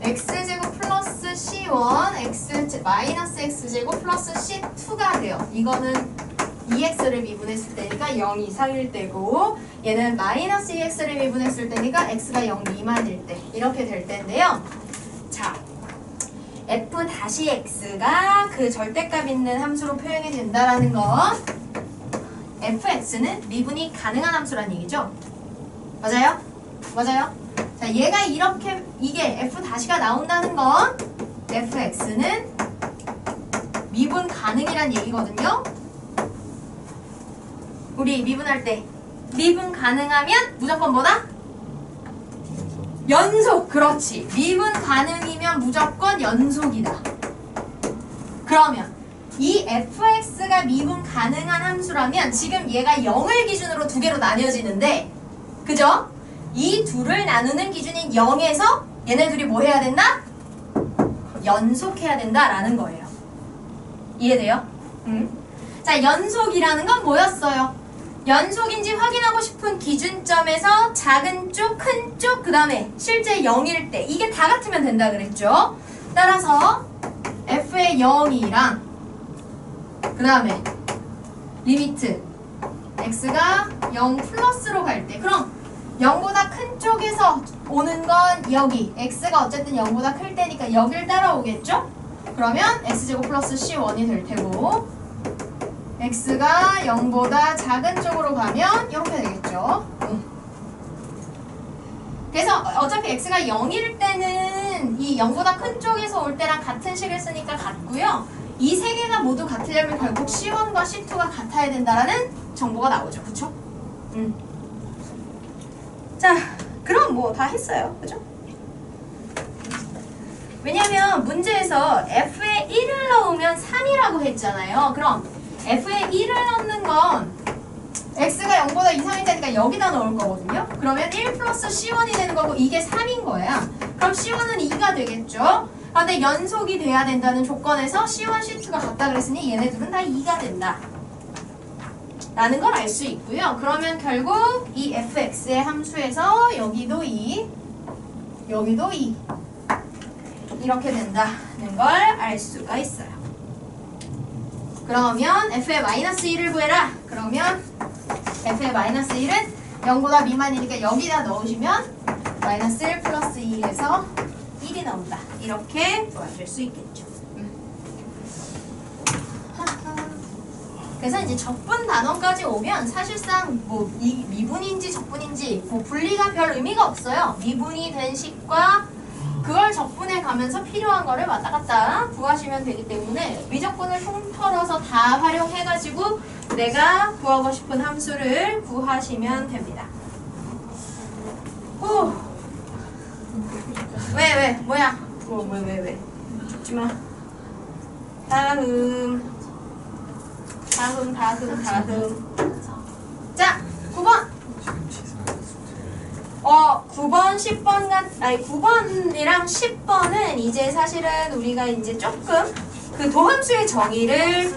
x제곱 플러스 c1 마이너스 x제곱 플러스 c2가 돼요. 이거는 2x를 미분했을 때니까 0 이상일 때고 얘는 마이너스 2x를 미분했을 때니까 x가 0 미만일 때 이렇게 될 텐데요. 자, f-x가 그 절대값 있는 함수로 표현이 된다라는 건 fx는 미분이 가능한 함수란 얘기죠. 맞아요? 자, 얘가 이게 f-가 나온다는 건 fx는 미분 가능이란 얘기거든요. 우리 미분할 때 미분 가능하면 무조건 뭐다? 연속. 그렇지. 미분 가능이면 무조건 연속이다. 그러면 이 fx가 미분 가능한 함수라면 지금 얘가 0을 기준으로 두 개로 나뉘어지는데 그죠? 이 둘을 나누는 기준인 0에서 얘네들이 뭐 해야 된다? 연속해야 된다라는 거예요. 이해돼요? 자, 연속이라는 건 뭐였어요? 연속인지 확인하고 싶은 기준점에서 작은 쪽, 큰 쪽, 그 다음에 실제 0일 때 이게 다 같으면 된다 그랬죠? 따라서 f의 0이랑 그 다음에 리미트 x가 0 플러스로 갈 때 그럼 0보다 큰 쪽에서 오는 건 여기 x가 어쨌든 0보다 클 때니까 여길 따라오겠죠? 그러면 x제곱 플러스 c1이 될 테고 x가 0보다 작은 쪽으로 가면 이렇게 되겠죠. 그래서 어차피 x가 0일 때는 이 0보다 큰 쪽에서 올 때랑 같은 식을 쓰니까 같고요. 이 세 개가 모두 같으려면 결국 C1과 C2가 같아야 된다라는 정보가 나오죠. 그쵸? 자, 그럼 뭐 다 했어요. 그죠? 왜냐면 문제에서 f에 1을 넣으면 3이라고 했잖아요. 그럼 f에 1을 넣는 건 x가 0보다 이상일 때니까 여기다 넣을 거거든요. 그러면 1 플러스 c1이 되는 거고 이게 3인 거야. 그럼 c1은 2가 되겠죠. 근데 연속이 돼야 된다는 조건에서 c1, c2가 같다 그랬으니 얘네들은 다 2가 된다 라는 걸 알 수 있고요. 그러면 결국 이 fx의 함수에서 여기도 2, 여기도 2 이렇게 된다는 걸 알 수가 있어요. 그러면 f의 마이너스 1을 구해라. 그러면 f의 마이너스 1은 0보다 미만이니까 여기다 넣으시면 마이너스 1 플러스 2에서 1이 나온다. 이렇게 도와줄 수 있겠죠. 그래서 이제 적분 단원까지 오면 사실상 뭐 미분인지 적분인지 뭐 분리가 별 의미가 없어요. 미분이 된 식과 그걸 적분해 가면서 필요한 거를 왔다 갔다 구하시면 되기 때문에 미적분을 통틀어서 다 활용해가지고 내가 구하고 싶은 함수를 구하시면 됩니다. 후. 왜? 뭐야? 왜? 죽지마. 다음. 자, 9번. 9번, 10번 9번이랑 10번은 이제 사실은 우리가 이제 조금 그 도함수의 정의를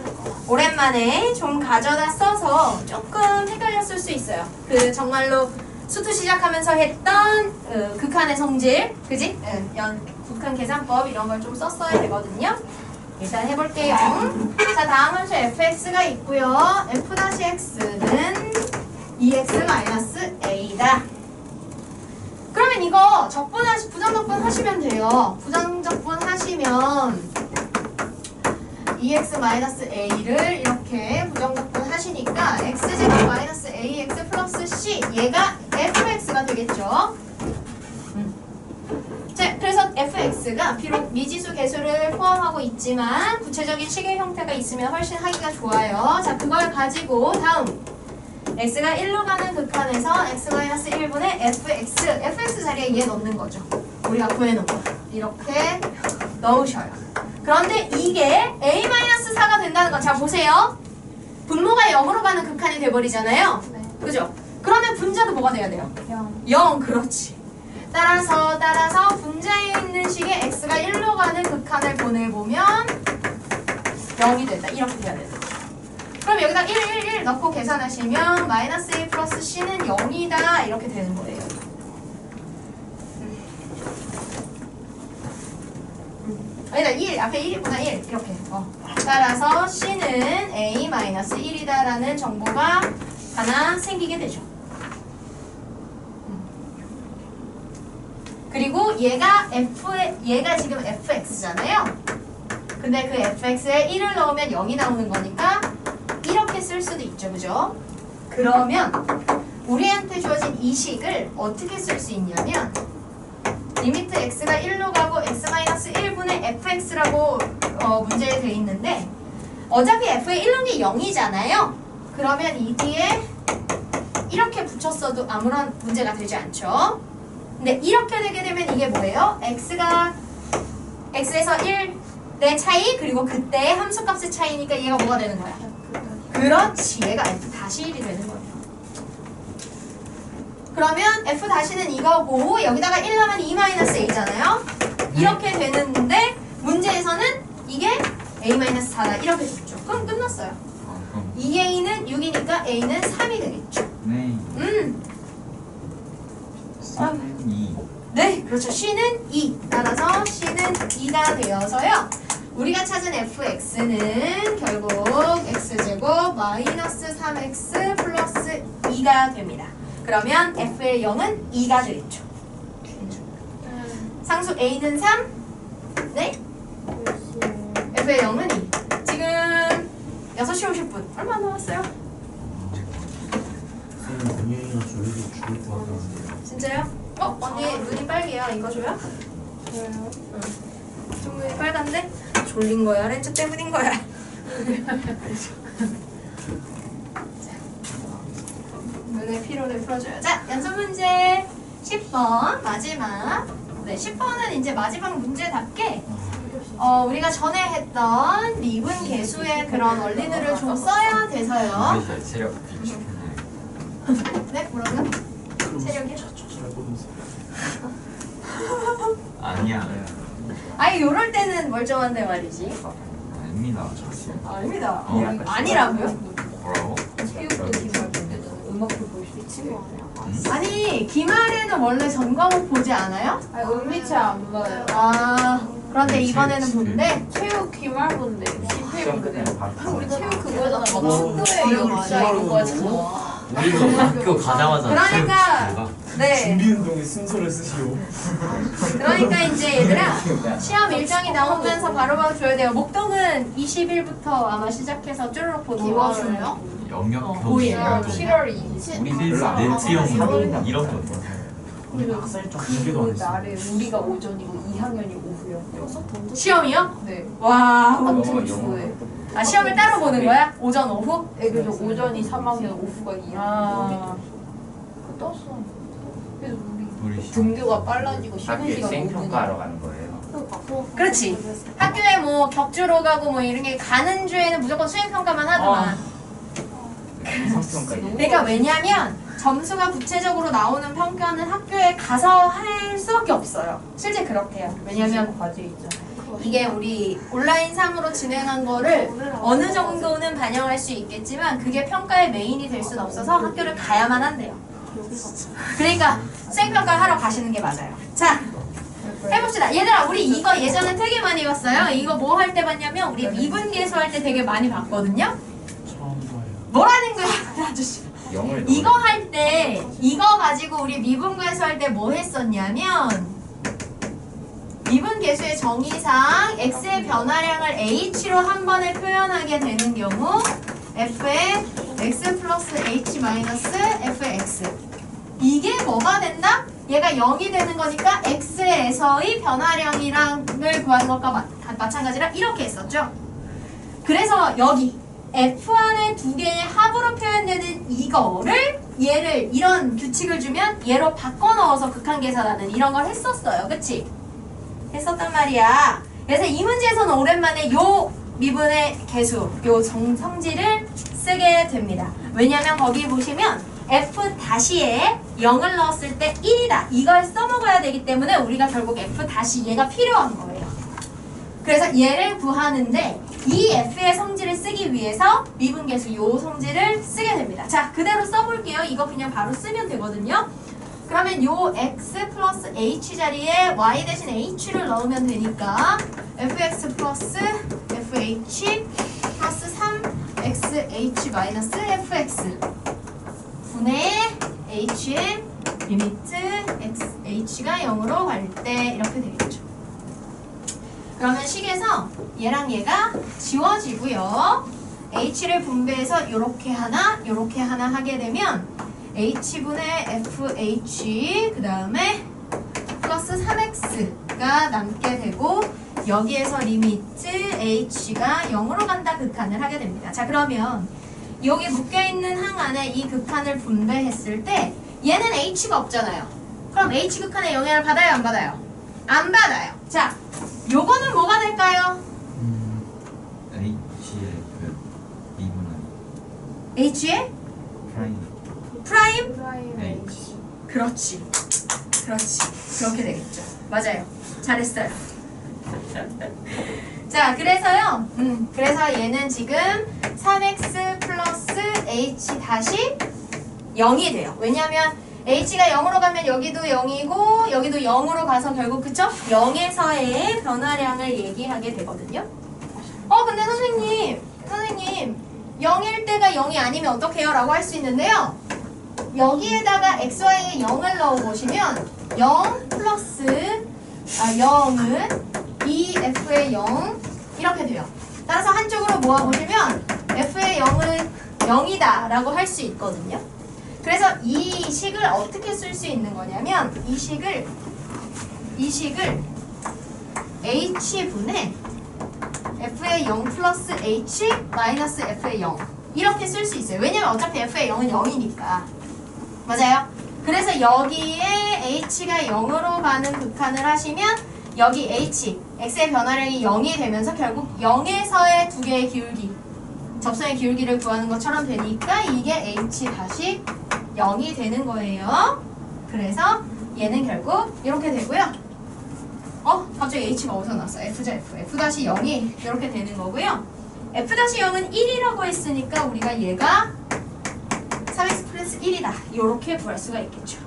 오랜만에 좀 가져다 써서 조금 헷갈렸을 수 있어요. 그 정말로 수투 시작하면서 했던 극한의 성질, 그지? 극한 계산법 이런 걸 좀 썼어야 되거든요. 일단 해볼게요. 자, 다음 함수 fx가 있고요. f-x는 2x-a다. 그러면 이거 부정적분 하시면 돼요. 부정적분 하시면 2x-a를 이렇게 부정적분 하시니까 x제곱 마이너스 ax 플러스 c 얘가 fx가 되겠죠. 자, 그래서 fx가 비록 미지수 개수를 포함하고 있지만 구체적인 식의 형태가 있으면 훨씬 하기가 좋아요. 자, 그걸 가지고 다음 x가 1로 가는 극한에서 x-1분의 fx 자리에 얘 넣는 거죠. 우리가 구해놓은 거 이렇게 넣으셔요. 그런데 이게 a-4가 된다는 거. 자, 보세요. 분모가 0으로 가는 극한이 돼버리잖아요. 네. 그죠? 그러면 분자도 뭐가 돼야 돼요? 0. 그렇지. 따라서 분자에 있는 식의 x가 1로 가는 극한을 보내보면 0이 된다. 이렇게 돼야 된다. 그럼 여기다 1 넣고 계산하시면 마이너스 1 플러스 c는 0이다. 이렇게 되는 거예요. 아니다, 1. 앞에 1이구나. 1. 이렇게. 따라서 c는 a-1이다 라는 정보가 하나 생기게 되죠. 그리고 얘가 지금 fx잖아요. 근데 그 fx에 1을 넣으면 0이 나오는 거니까 이렇게 쓸 수도 있죠. 그죠? 그러면 우리한테 주어진 이 식을 어떻게 쓸 수 있냐면 리미트 x가 1로 가고 x-1분의 fx라고 문제에 돼 있는데 어차피 f의 1론이 0이잖아요. 그러면 이 뒤에 이렇게 붙였어도 아무런 문제가 되지 않죠. 근데 이렇게 되게 되면 이게 뭐예요? x에서 1의 차이 그리고 그때의 함수값의 차이니까 얘가 뭐가 되는 거야? 그렇지. 얘가 f-1이 되는 거예요. 그러면 f-는 이거고 여기다가 1 넣으면 2-a잖아요. 이렇게 되는데 문제에서는 이게 a-4다. 이렇게 됐죠. 그럼 끝났어요. 2a는 6이니까 a는 3이 되겠죠. 네. C는 2. 네, 그렇죠. C는 2. 따라서 C는 2가 되어서요. 우리가 찾은 fx는 결국 x제곱 마이너스 3x 플러스 2가 됩니다. 그러면 f의 0은 2가 되겠죠. 상수 a는 3. 네? f의 0은 2. 지금 6시 50분. 얼마 남았어요? 언니가 저희도 죽을 것 같았는데요. 진짜요? 언니 눈이 빨개요. 이거 줘요? 저요? 응. 좀 눈이 빨간데? 졸린 거야? 렌즈 때문인 거야? 자, 눈의 피로를 풀어줘요. 자, 연습 문제 10번 마지막. 네, 10번은 이제 마지막 문제답게 우리가 전에 했던 미분 계수의 그런 원리들을 좀 써야 돼서요. 체력 네? 뭐라고요? 체력이요? 잘 보면서. 아니야. 아니, 요럴 때는 멀쩡한데 말이지. 아닙니다. 아닙니다. 어. 아니라고요? 뭐라고? 체육도 기말인데 음악도 볼 수 있지 뭐. 아니, 기말에는 원래 전 과목 보지 않아요? 아니 은미채 안 봐요. 아, 그런데 이번에는 그치. 본대? 체육 기말 본데 시험 끝나고 우리 밥. 체육 그거잖아. 막 어, 신도에 이거 맞아 이런 거야 지금. 우리도 학교 가자마자 그러니까, 네. 준비운동의 순서를 쓰시오. 그러니까 이제 얘들아, 시험 일정이 나오면서 바로바로 줘야 돼요. 목동은 20일부터 아마 시작해서 쭈르륵 보는 거. 영역 오일. 교실 7월 20일. 우리 넷 영어 이런 거. 그래서 학살적 공개도 안 그 했어. 날에 우리가 오전이고 2학년이 오후였고. 시험이요? 네. 와. 엄청 영어. 추워해. 아 시험을 따로 보는 거야? 오전 오후? 네, 그래서 오전이 3학년, 오후가 2학년. 아. 떴어. 그래서 우리 우리 등교가 빨라지고 쉬는 학교에 시간 생평가하러 가는 거예요. 그렇지. 학교에 뭐 격주로 가고 뭐 이런 게 가는 주에는 무조건 수행평가만 하더만. 성평가 그러니까 왜냐면 점수가 구체적으로 나오는 평가는 학교에 가서 할 수밖에 없어요. 실제 그렇대요. 왜냐면 과제 있잖아. 이게 우리 온라인 상으로 진행한 거를 어느 정도는 반영할 수 있겠지만 그게 평가의 메인이 될 수는 없어서 학교를 가야만 한대요. 그러니까 수행평가 하러 가시는 게 맞아요. 자, 해봅시다. 얘들아, 우리 이거 예전에 되게 많이 봤어요. 이거 뭐 할 때 봤냐면 우리 미분계수 할 때 되게 많이 봤거든요. 처음 봐요. 뭐라는 거야, 아저씨. 영을 이거 할 때 이거 가지고 우리 미분계수 할 때 뭐 했었냐면 미분계수의 정의상 x의 변화량을 h로 한 번에 표현하게 되는 경우 f의 x 플러스 h 마이너스 fx 이게 뭐가 된다? 얘가 0이 되는 거니까 x에서의 변화량이랑을 구하는 것과 마찬가지라 이렇게 했었죠. 그래서 여기 f 안에 두 개의 합으로 표현되는 이거를 얘를 이런 규칙을 주면 얘로 바꿔 넣어서 극한 계산하는 이런 걸 했었어요. 그치? 했었단 말이야. 그래서 이 문제에서는 오랜만에 요 미분의 계수, 요 성질을 쓰게 됩니다. 왜냐면 거기 보시면 f-에 0을 넣었을 때 1이다. 이걸 써먹어야 되기 때문에 우리가 결국 f-얘가 필요한 거예요. 그래서 얘를 구하는데 이 f의 성질을 쓰기 위해서 미분계수 요 성질을 쓰게 됩니다. 자, 그대로 써볼게요. 이거 그냥 바로 쓰면 되거든요. 그러면 요 x 플러스 h 자리에 y 대신 h를 넣으면 되니까 fx 플러스 fh 플러스 3xh 마이너스 fx 분의 h의 리미트 h가 0으로 갈 때 이렇게 되겠죠. 그러면 식에서 얘랑 얘가 지워지고요. h를 분배해서 요렇게 하나 하게 되면 h분의 fh 그 다음에 플러스 3x가 남게 되고 여기에서 리미트 h가 0으로 간다 극한을 하게 됩니다. 자, 그러면 여기 묶여있는 항 안에 이 극한을 분배했을 때 얘는 h가 없잖아요. 그럼 h 극한의 영향을 받아요? 안 받아요? 안 받아요. 자, 요거는 뭐가 될까요? H의 그 미분은 h의 프라임 프라임? H. 그렇지. 그렇게 되겠죠. 맞아요. 잘했어요. 자, 그래서요. 그래서 얘는 지금 3x 플러스 h 다시 0이 돼요. 왜냐면 h가 0으로 가면 여기도 0이고 여기도 0으로 가서 결국 그쵸? 0에서의 변화량을 얘기하게 되거든요. 근데 선생님 0일 때가 0이 아니면 어떡해요? 라고 할 수 있는데요. 여기에다가 xy에 0을 넣어보시면 0 플러스 0은 2f의 0 이렇게 돼요. 따라서 한쪽으로 모아보시면 f의 0은 0이다 라고 할 수 있거든요. 그래서 이 식을 어떻게 쓸 수 있는 거냐면 이 식을 h분의 f의 0 플러스 h 마이너스 f의 0 이렇게 쓸 수 있어요. 왜냐면 어차피 f의 0은 0이니까. 맞아요? 그래서 여기에 h가 0으로 가는 극한을 하시면 여기 x의 변화량이 0이 되면서 결국 0에서의 두 개의 기울기 접선의 기울기를 구하는 것처럼 되니까 이게 h 다시 0이 되는 거예요. 그래서 얘는 결국 이렇게 되고요. 갑자기 h가 어디서 나왔어? f-0이 이렇게 되는 거고요. f-0은 1이라고 했으니까 우리가 얘가 3x 플러스 1이다. 이렇게 구할 수가 있겠죠.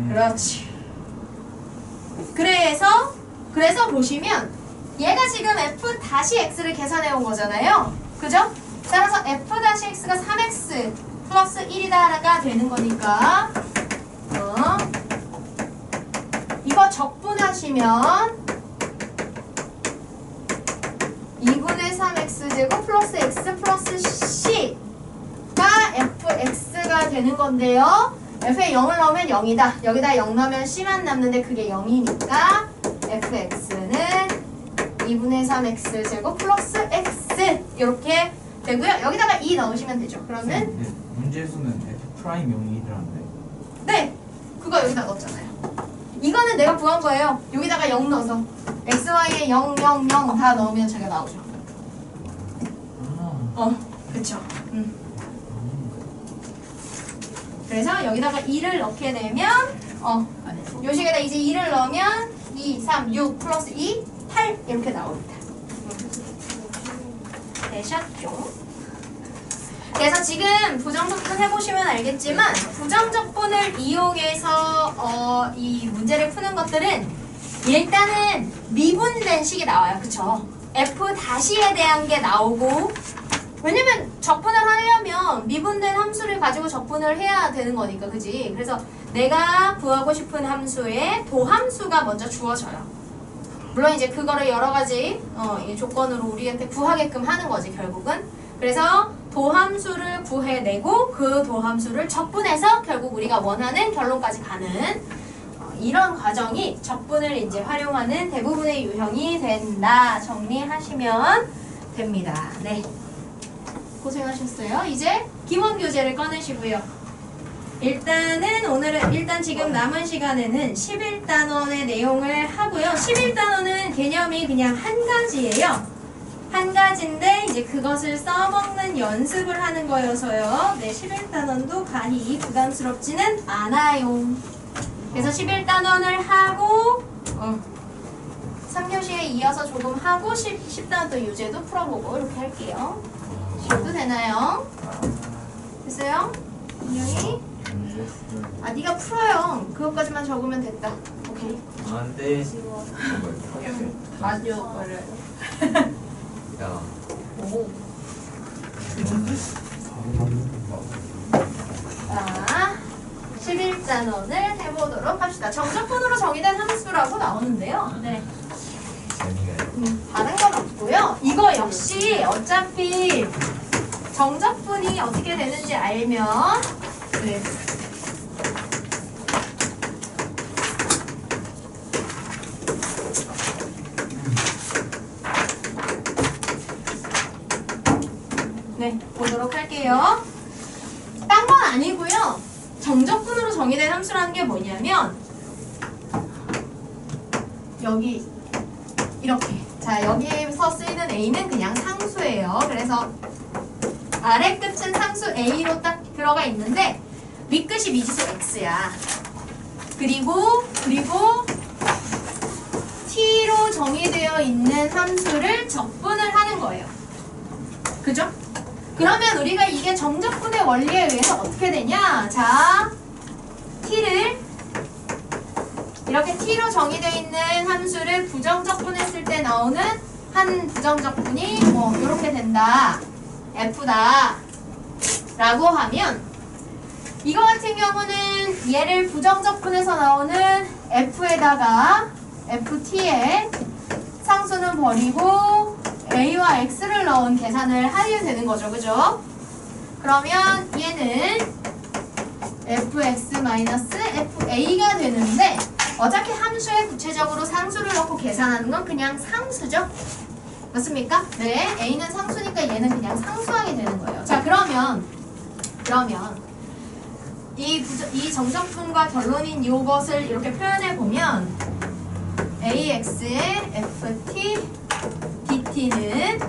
그렇지. 그래서 보시면 얘가 지금 f-x를 계산해 온 거잖아요. 그죠? 따라서 f-x가 3x 플러스 1이다가 되는 거니까 이거 적분하시면 2분의 3x제곱 플러스 x 플러스 c가 fx가 되는 건데요. f에 0을 넣으면 0이다. 여기다 0 넣으면 c만 남는데 그게 0이니까 fx는 2분의 3x 제곱 플러스 x 이렇게 되고요. 여기다가 2 넣으시면 되죠. 그러면 네, 문제수는 F 프라임 0이라는데. 네, 그거 여기다 넣었잖아요. 이거는 내가 구한 거예요. 여기다가 0 넣어서 x, y에 0, 0, 0 다 넣으면 제가 나오죠. 아, 그쵸. 그래서 여기다가 2를 넣게 되면 요식에다 이제 2를 넣으면 2, 3, 6 플러스 2, 8 이렇게 나옵니다. 되셨죠? 그래서 지금 부정적분 해보시면 알겠지만 부정적분을 이용해서 이 문제를 푸는 것들은 일단은 미분된 식이 나와요. 그쵸? F-에 대한 게 나오고 왜냐면 적분을 하려면 미분된 함수를 가지고 적분을 해야 되는 거니까 그지? 그래서 내가 구하고 싶은 함수의 도함수가 먼저 주어져요. 물론 이제 그거를 여러 가지 이 조건으로 우리한테 구하게끔 하는 거지 결국은. 그래서 도함수를 구해내고 그 도함수를 적분해서 결국 우리가 원하는 결론까지 가는 이런 과정이 적분을 이제 활용하는 대부분의 유형이 된다. 정리하시면 됩니다. 네. 고생하셨어요. 이제 기본 교재를 꺼내시고요. 일단 지금 남은 시간에는 11단원의 내용을 하고요. 11단원은 개념이 그냥 한 가지예요. 한 가지인데 이제 그것을 써먹는 연습을 하는 거여서요. 네, 11단원도 간이 부담스럽지는 않아요. 그래서 11단원을 하고 3교시에 이어서 조금 하고 10단원 또 유제도 풀어보고 이렇게 할게요. 쉬어도 되나요? 됐어요? 인형이? 네가 풀어요. 그것까지만 적으면 됐다. 오케이. 안돼. 아주 어려요. 야. 오. 자, 11단원을 해보도록 합시다. 정적분으로 정의된 함수라고 나오는데요. 네. 재미가 다른 건 없고요. 이거 역시 어차피 정적분이 어떻게 되는지 알면 네. 네, 보도록 할게요. 딴 건 아니고요. 정적분으로 정의된 함수라는 게 뭐냐면 여기 이렇게 자 여기에서 쓰이는 A는 그냥 상수예요. 그래서 아래 끝은 상수 A로 딱 들어가 있는데 윗끝이 미지수 X야. 그리고 T로 정의되어 있는 함수를 적분을 하는 거예요. 그죠? 그러면 우리가 이게 정적분의 원리에 의해서 어떻게 되냐? 자, T를 이렇게 T로 정의되어 있는 함수를 부정적분했을 때 나오는 한 부정적분이 뭐 이렇게 된다. F다. 라고 하면 이거 같은 경우는 얘를 부정적분해서 나오는 F에다가 FT에 상수는 버리고 A와 X를 넣은 계산을 하게 되는 거죠. 그죠? 그러면 얘는 fx-fa가 되는데 어차피 함수에 구체적으로 상수를 넣고 계산하는 건 그냥 상수죠? 맞습니까? 네, A는 상수니까 얘는 그냥 상수하게 되는 거예요. 자, 그러면 이 정적분과 결론인 이것을 이렇게 표현해 보면 AX의 FT, DT는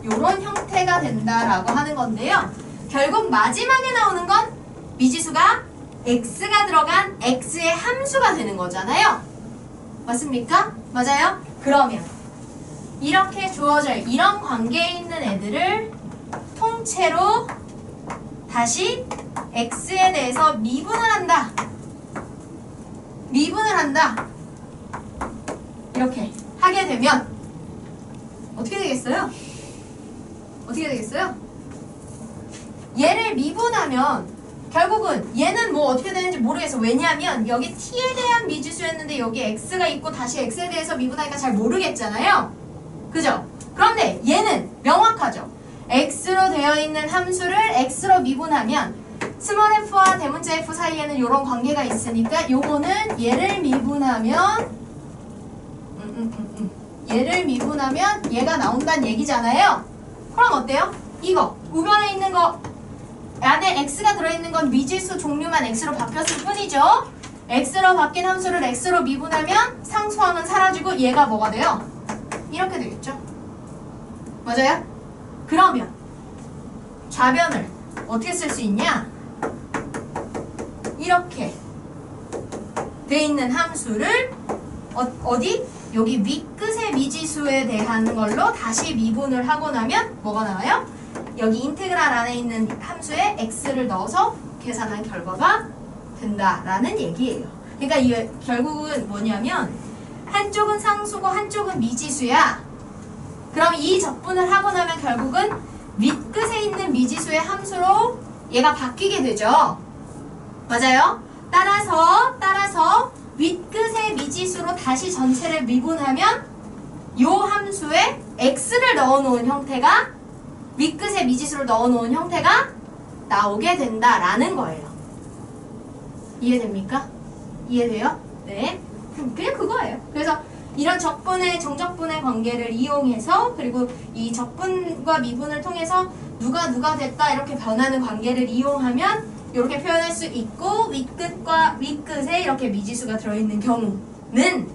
이런 형태가 된다라고 하는 건데요. 결국 마지막에 나오는 건 미지수가 X가 들어간 X의 함수가 되는 거잖아요. 맞습니까? 맞아요? 그러면 이렇게 주어져 이런 관계에 있는 애들을 통째로 다시 X에 대해서 미분을 한다. 이렇게 하게 되면 어떻게 되겠어요? 얘를 미분하면 결국은 얘는 뭐 어떻게 되는지 모르겠어. 왜냐하면 여기 t에 대한 미지수였는데 여기 x가 있고 다시 x에 대해서 미분하니까 잘 모르겠잖아요. 그죠? 그런데 얘는 명확하죠. x로 되어 있는 함수를 x로 미분하면 스몰 f와 대문자 f 사이에는 이런 관계가 있으니까 요거는 얘를 미분하면 얘를 미분하면 얘가 나온다는 얘기잖아요. 그럼 어때요? 이거 우변에 있는 거 안에 x가 들어있는 건 미지수 종류만 x로 바뀌었을 뿐이죠. x로 바뀐 함수를 x로 미분하면 상수함은 사라지고 얘가 뭐가 돼요? 이렇게 되겠죠. 맞아요? 그러면 좌변을 어떻게 쓸 수 있냐? 이렇게 돼 있는 함수를 어디? 여기 윗끝의 미지수에 대한 걸로 다시 미분을 하고 나면 뭐가 나와요? 여기 인테그랄 안에 있는 함수에 x를 넣어서 계산한 결과가 된다라는 얘기예요. 그러니까 이 결국은 뭐냐면 한쪽은 상수고 한쪽은 미지수야. 그럼 이 적분을 하고 나면 결국은 윗끝에 있는 미지수의 함수로 얘가 바뀌게 되죠. 맞아요? 따라서 윗끝의 미지수로 다시 전체를 미분하면 요 함수에 x를 넣어놓은 형태가 윗끝의 미지수를 넣어놓은 형태가 나오게 된다라는 거예요. 이해됩니까? 이해돼요? 네. 그냥 그거예요. 그래서 이런 적분의 정적분의 관계를 이용해서 그리고 이 적분과 미분을 통해서 누가 됐다 이렇게 변하는 관계를 이용하면 이렇게 표현할 수 있고 윗끝과 윗끝에 이렇게 미지수가 들어있는 경우는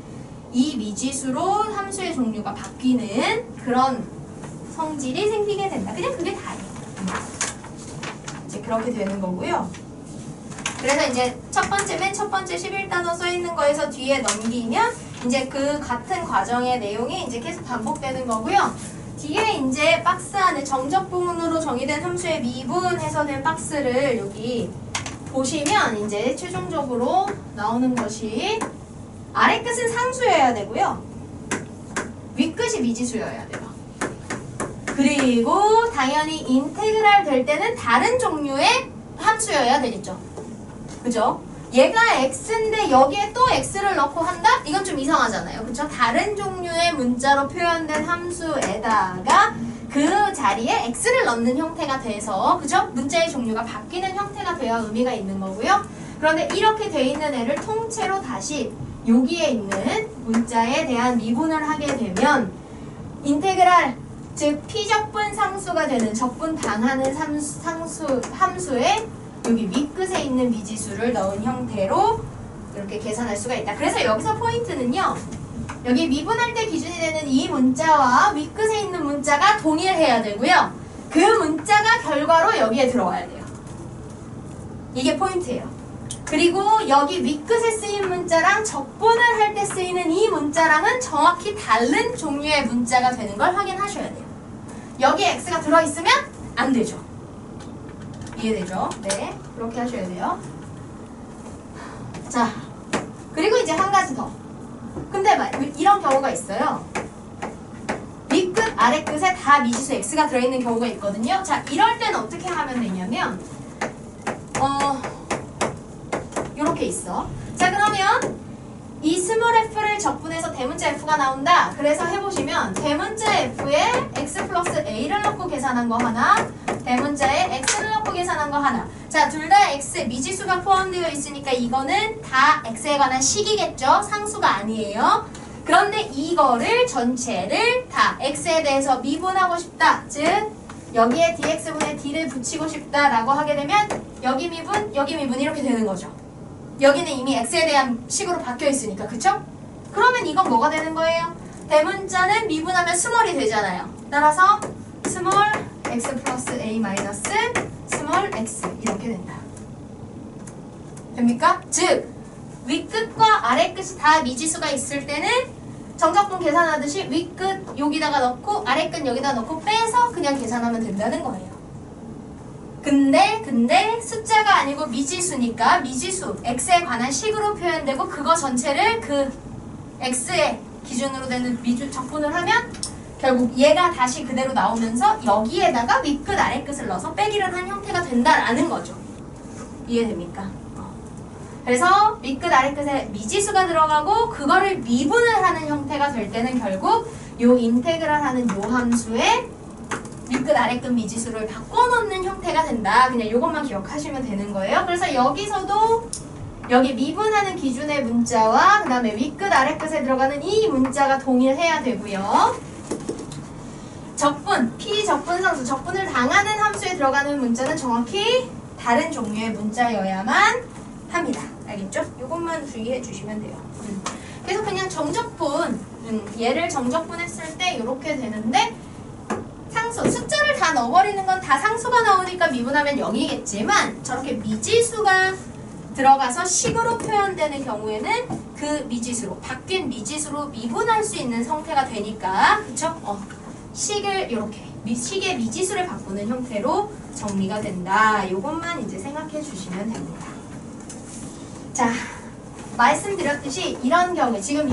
이 미지수로 함수의 종류가 바뀌는 그런 성질이 생기게 된다. 그냥 그게 다예요. 이제 그렇게 되는 거고요. 그래서 이제 맨 첫 번째 11단원 써있는 거에서 뒤에 넘기면 이제 그 같은 과정의 내용이 이제 계속 반복되는 거고요. 뒤에 이제 박스 안에 정적분으로 정의된 함수의 미분해서 된 박스를 여기 보시면 이제 최종적으로 나오는 것이 아래 끝은 상수여야 되고요. 윗끝이 미지수여야 돼요. 그리고 당연히 인테그랄 될 때는 다른 종류의 함수여야 되겠죠. 그죠? 얘가 x인데 여기에 또 x를 넣고 한다? 이건 좀 이상하잖아요. 그쵸? 다른 종류의 문자로 표현된 함수에다가 그 자리에 x를 넣는 형태가 돼서 그죠? 문자의 종류가 바뀌는 형태가 되어야 의미가 있는 거고요. 그런데 이렇게 돼 있는 애를 통째로 다시 여기에 있는 문자에 대한 미분을 하게 되면 인테그랄 즉 피적분 상수가 되는 적분 당하는 함수에 여기 윗끝에 있는 미지수를 넣은 형태로 이렇게 계산할 수가 있다. 그래서 여기서 포인트는요. 여기 미분할 때 기준이 되는 이 문자와 윗끝에 있는 문자가 동일해야 되고요. 그 문자가 결과로 여기에 들어와야 돼요. 이게 포인트예요. 그리고 여기 윗끝에 쓰인 문자랑 적분을 할 때 쓰이는 이 문자랑은 정확히 다른 종류의 문자가 되는 걸 확인하셔야 돼요. 여기에 x가 들어있으면 안 되죠. 이해되죠? 네, 그렇게 하셔야 돼요. 자, 그리고 이제 한 가지 더. 근데 이런 경우가 있어요. 윗끝, 아래끝에 다 미지수 x가 들어있는 경우가 있거든요. 자, 이럴 때는 어떻게 하면 되냐면 요렇게 있어. 자, 그러면 이 스몰 f를 적분해서 대문자 f가 나온다. 그래서 해보시면 대문자 f에 x 플러스 a를 넣고 계산한 거 하나, 대문자에 x를 넣고 계산한 거 하나. 자, 둘 다 x 미지수가 포함되어 있으니까 이거는 다 x에 관한 식이겠죠? 상수가 아니에요. 그런데 이거를 전체를 다 x에 대해서 미분하고 싶다. 즉 여기에 dx분의 d를 붙이고 싶다라고 하게 되면 여기 미분 이렇게 되는 거죠. 여기는 이미 x에 대한 식으로 바뀌어 있으니까, 그쵸? 그러면 이건 뭐가 되는 거예요? 대문자는 미분하면 스몰이 되잖아요. 따라서 스몰 x 플러스 a 마이너스 스몰 x 이렇게 된다. 됩니까? 즉 윗끝과 아래끝이 다 미지수가 있을 때는 정적분 계산하듯이 윗끝 여기다가 넣고 아래끝 여기다 넣고 빼서 그냥 계산하면 된다는 거예요. 근데 숫자가 아니고 미지수니까 미지수 x에 관한 식으로 표현되고 그거 전체를 그 x의 기준으로 되는 적분을 하면 결국 얘가 다시 그대로 나오면서 여기에다가 윗끝 아래끝을 넣어서 빼기를 한 형태가 된다라는 거죠. 이해됩니까? 그래서 윗끝 아래끝에 미지수가 들어가고 그거를 미분을 하는 형태가 될 때는 결국 요 인테그랄 하는 요 함수에 밑끝 아래끝 미지수를 바꿔놓는 형태가 된다. 그냥 이것만 기억하시면 되는 거예요. 그래서 여기서도 여기 미분하는 기준의 문자와 그 다음에 윗끝 아래끝에 들어가는 이 문자가 동일해야 되고요. 적분, 피적분상수, 적분을 당하는 함수에 들어가는 문자는 정확히 다른 종류의 문자여야만 합니다. 알겠죠? 이것만 주의해 주시면 돼요. 그래서 그냥 정적분, 얘를 정적분했을 때 이렇게 되는데 상수, 숫자를 다 넣어버리는 건 다 상수가 나오니까 미분하면 0이겠지만 저렇게 미지수가 들어가서 식으로 표현되는 경우에는 그 미지수로, 바뀐 미지수로 미분할 수 있는 형태가 되니까, 그쵸? 식을 이렇게 식의 미지수를 바꾸는 형태로 정리가 된다. 이것만 이제 생각해 주시면 됩니다. 자, 말씀드렸듯이 이런 경우에 지금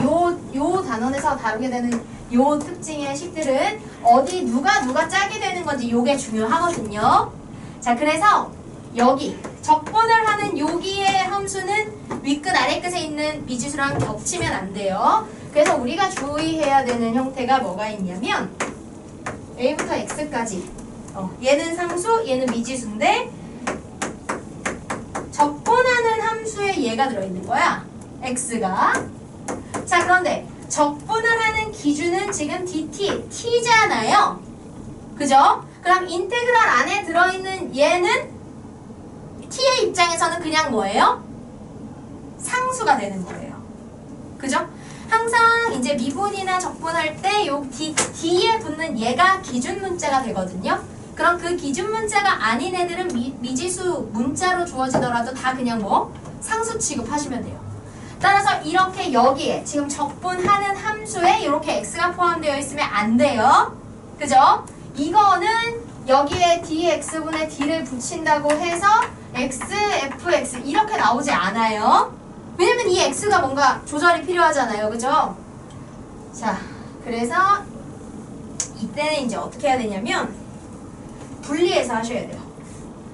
요 단원에서 다루게 되는 요 특징의 식들은 어디 누가 짝이 되는 건지 요게 중요하거든요. 자, 그래서 여기 적분을 하는 여기의 함수는 윗끝 아래끝에 있는 미지수랑 겹치면 안 돼요. 그래서 우리가 주의해야 되는 형태가 뭐가 있냐면 A부터 X까지 얘는 상수, 얘는 미지수인데 적분하는 함수에 얘가 들어있는 거야. X가. 자, 그런데 적분을 하는 기준은 지금 dt, t잖아요. 그죠? 그럼 인테그랄 안에 들어있는 얘는 t의 입장에서는 그냥 뭐예요? 상수가 되는 거예요. 그죠? 항상 이제 미분이나 적분할 때 요 d에 붙는 얘가 기준 문자가 되거든요. 그럼 그 기준 문자가 아닌 애들은 미지수 문자로 주어지더라도 다 그냥 뭐 상수 취급하시면 돼요. 따라서 이렇게 여기에 지금 적분하는 함수에 이렇게 x가 포함되어 있으면 안 돼요. 그죠? 이거는 여기에 dx분의 d를 붙인다고 해서 x, fx 이렇게 나오지 않아요. 왜냐면 이 x가 뭔가 조절이 필요하잖아요. 그죠? 자, 그래서 이때는 이제 어떻게 해야 되냐면 분리해서 하셔야 돼요.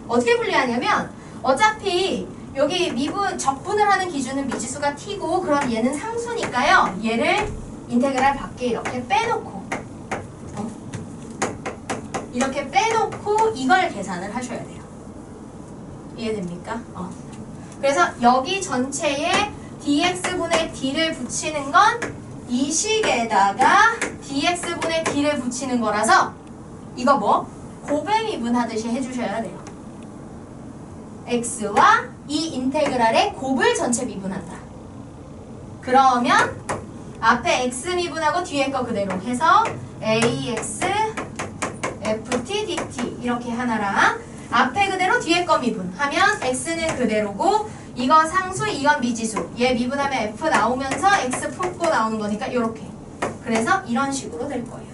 어떻게 분리하냐면 어차피 여기 미분, 적분을 하는 기준은 미지수가 t고 그럼 얘는 상수니까요. 얘를 인테그랄 밖에 이렇게 빼놓고 이렇게 빼놓고 이걸 계산을 하셔야 돼요. 이해됩니까? 그래서 여기 전체에 dx분의 d를 붙이는 건 이 식에다가 dx분의 d를 붙이는 거라서 이거 뭐? 곱의 미분하듯이 해주셔야 돼요. x와 이 인테그랄의 곱을 전체 미분한다. 그러면 앞에 x 미분하고 뒤에 거 그대로 해서 ax ft dt 이렇게 하나랑 앞에 그대로 뒤에 거 미분하면 x는 그대로고 이건 상수, 이건 미지수. 얘 미분하면 f 나오면서 x 품고 나오는 거니까 이렇게. 그래서 이런 식으로 될 거예요.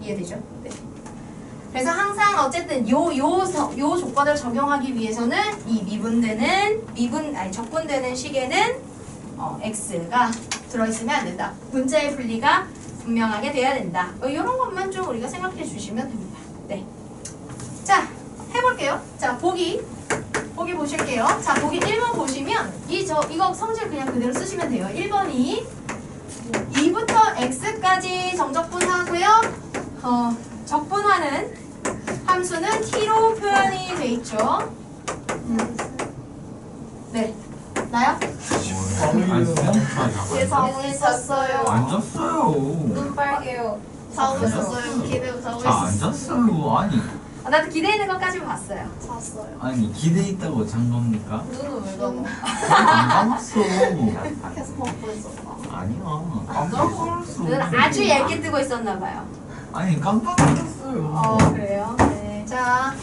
이해되죠? 네. 그래서 항상 어쨌든 요 조건을 적용하기 위해서는 이 적분되는 식에는 x가 들어있으면 안 된다. 문자의 분리가 분명하게 돼야 된다. 이런 것만 좀 우리가 생각해 주시면 됩니다. 네. 자, 해볼게요. 자, 보기 보실게요. 자, 보기 1번 보시면 이거 성질 그냥 그대로 쓰시면 돼요. 1번이 2부터 x까지 정적분하고요. 적분하는 함수는 t로 표현이 돼 있죠. 네. 나요? 제 자문이 잤어요. 앉았어요. 눈 빨개요. 자고 있었어요. 기대고 자고 자, 있었어요. 앉았어요. 아니, 나도 기대 있는 것까지만 봤어요. 잤어요. 아니 기대 있다고 잔 겁니까? 눈은 왜 감아? 안 감았어. 계속 먹고 있었다. 아니야. 깜짝 놀랐어. 눈을 아주 얇게 뜨고 있었나 봐요. 아니 깜짝 놀랐어요. 그래요? 네. 자,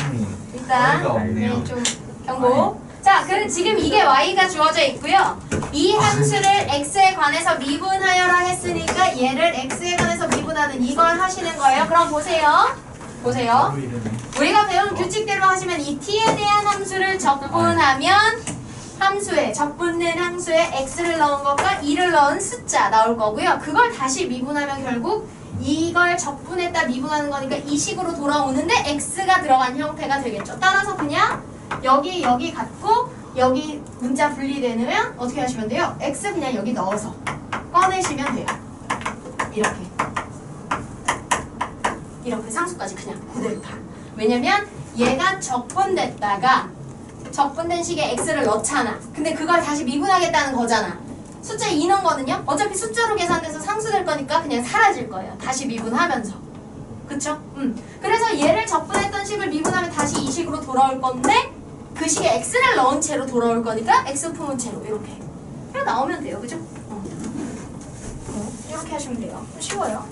아니, 일단 어이가 없네요. 네, 좀 경고. 자, 그럼 지금 이게 y가 주어져 있고요. 이 함수를 x에 관해서 미분하여라 했으니까 얘를 x에 관해서 미분하는 이걸 하시는 거예요. 그럼 보세요. 우리가 배운 규칙대로 하시면 이 t에 대한 함수를 적분하면 적분된 함수에 x를 넣은 것과 2를 넣은 숫자 나올 거고요. 그걸 다시 미분하면 결국 이걸 적분했다 미분하는 거니까 이 식으로 돌아오는데 x가 들어간 형태가 되겠죠. 따라서 그냥 여기 갖고 여기 문자 분리되면 어떻게 하시면 돼요? x 그냥 여기 넣어서 꺼내시면 돼요. 이렇게 상수까지 그냥 그대로 봐. 왜냐면 얘가 적분됐다가 적분된 식에 x를 넣잖아. 근데 그걸 다시 미분하겠다는 거잖아. 숫자 2 넣거든요. 어차피 숫자로 계산돼서 상수될 거니까 그냥 사라질 거예요. 다시 미분하면서. 그쵸? 그래서 얘를 적분했던 식을 미분하면 다시 이 식으로 돌아올 건데 그 식에 x를 넣은 채로 돌아올 거니까 x 품은 채로 이렇게 나오면 돼요. 그죠? 이렇게 하시면 돼요. 쉬워요.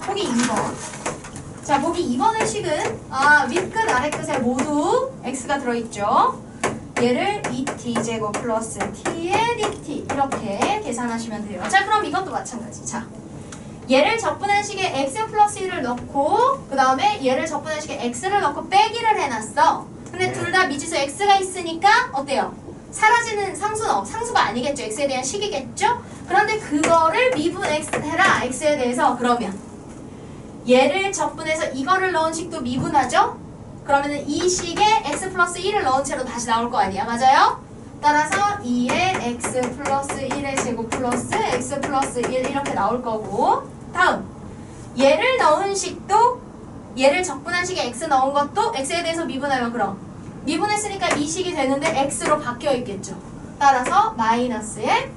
보기 2번. 자, 보기 2번의 식은 윗끝 아래끝에 모두 x가 들어있죠. 얘를 2t제곱 플러스 t의 dt 이렇게 계산하시면 돼요. 자, 그럼 이것도 마찬가지. 자, 얘를 적분한 식에 x 플러스 1을 넣고 그 다음에 얘를 적분한 식에 x를 넣고 빼기를 해놨어. 근데 둘 다 미지수 x가 있으니까 어때요? 사라지는 상수가 아니겠죠. x에 대한 식이겠죠. 그런데 그거를 미분 x 해라. x에 대해서. 그러면 얘를 적분해서 이거를 넣은 식도 미분하죠. 그러면은 이 식에 x 플러스 1을 넣은 채로 다시 나올 거 아니야. 맞아요? 따라서 2의 x 플러스 1의 제곱 플러스 x 플러스 1 이렇게 나올 거고, 다음 얘를 넣은 식도 얘를 적분한 식에 x 넣은 것도 x에 대해서 미분하면 그럼 미분했으니까 이 식이 되는데 x로 바뀌어 있겠죠. 따라서 마이너스에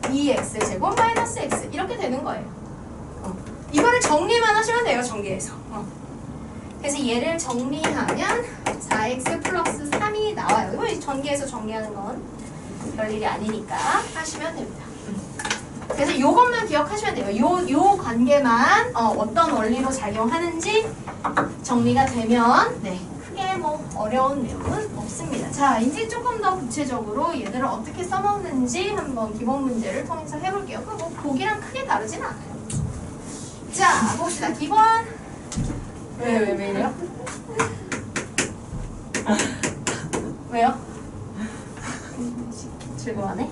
2x 제곱 마이너스 x 이렇게 되는 거예요. 이거를 정리만 하시면 돼요. 전개해서. 그래서 얘를 정리하면 4x 플러스 3이 나와요. 이거 전개해서 정리하는 건 별일이 아니니까 하시면 됩니다. 그래서 요것만 기억하시면 돼요. 요 관계만 어떤 원리로 작용하는지 정리가 되면 크게 뭐 어려운 내용은 없습니다. 자, 이제 조금 더 구체적으로 얘들을 어떻게 써먹는지 한번 기본 문제를 통해서 해볼게요. 그 뭐 보기랑 크게 다르진 않아요. 자, 봅시다. 기본 왜 이래요? 왜요? 즐거워하네.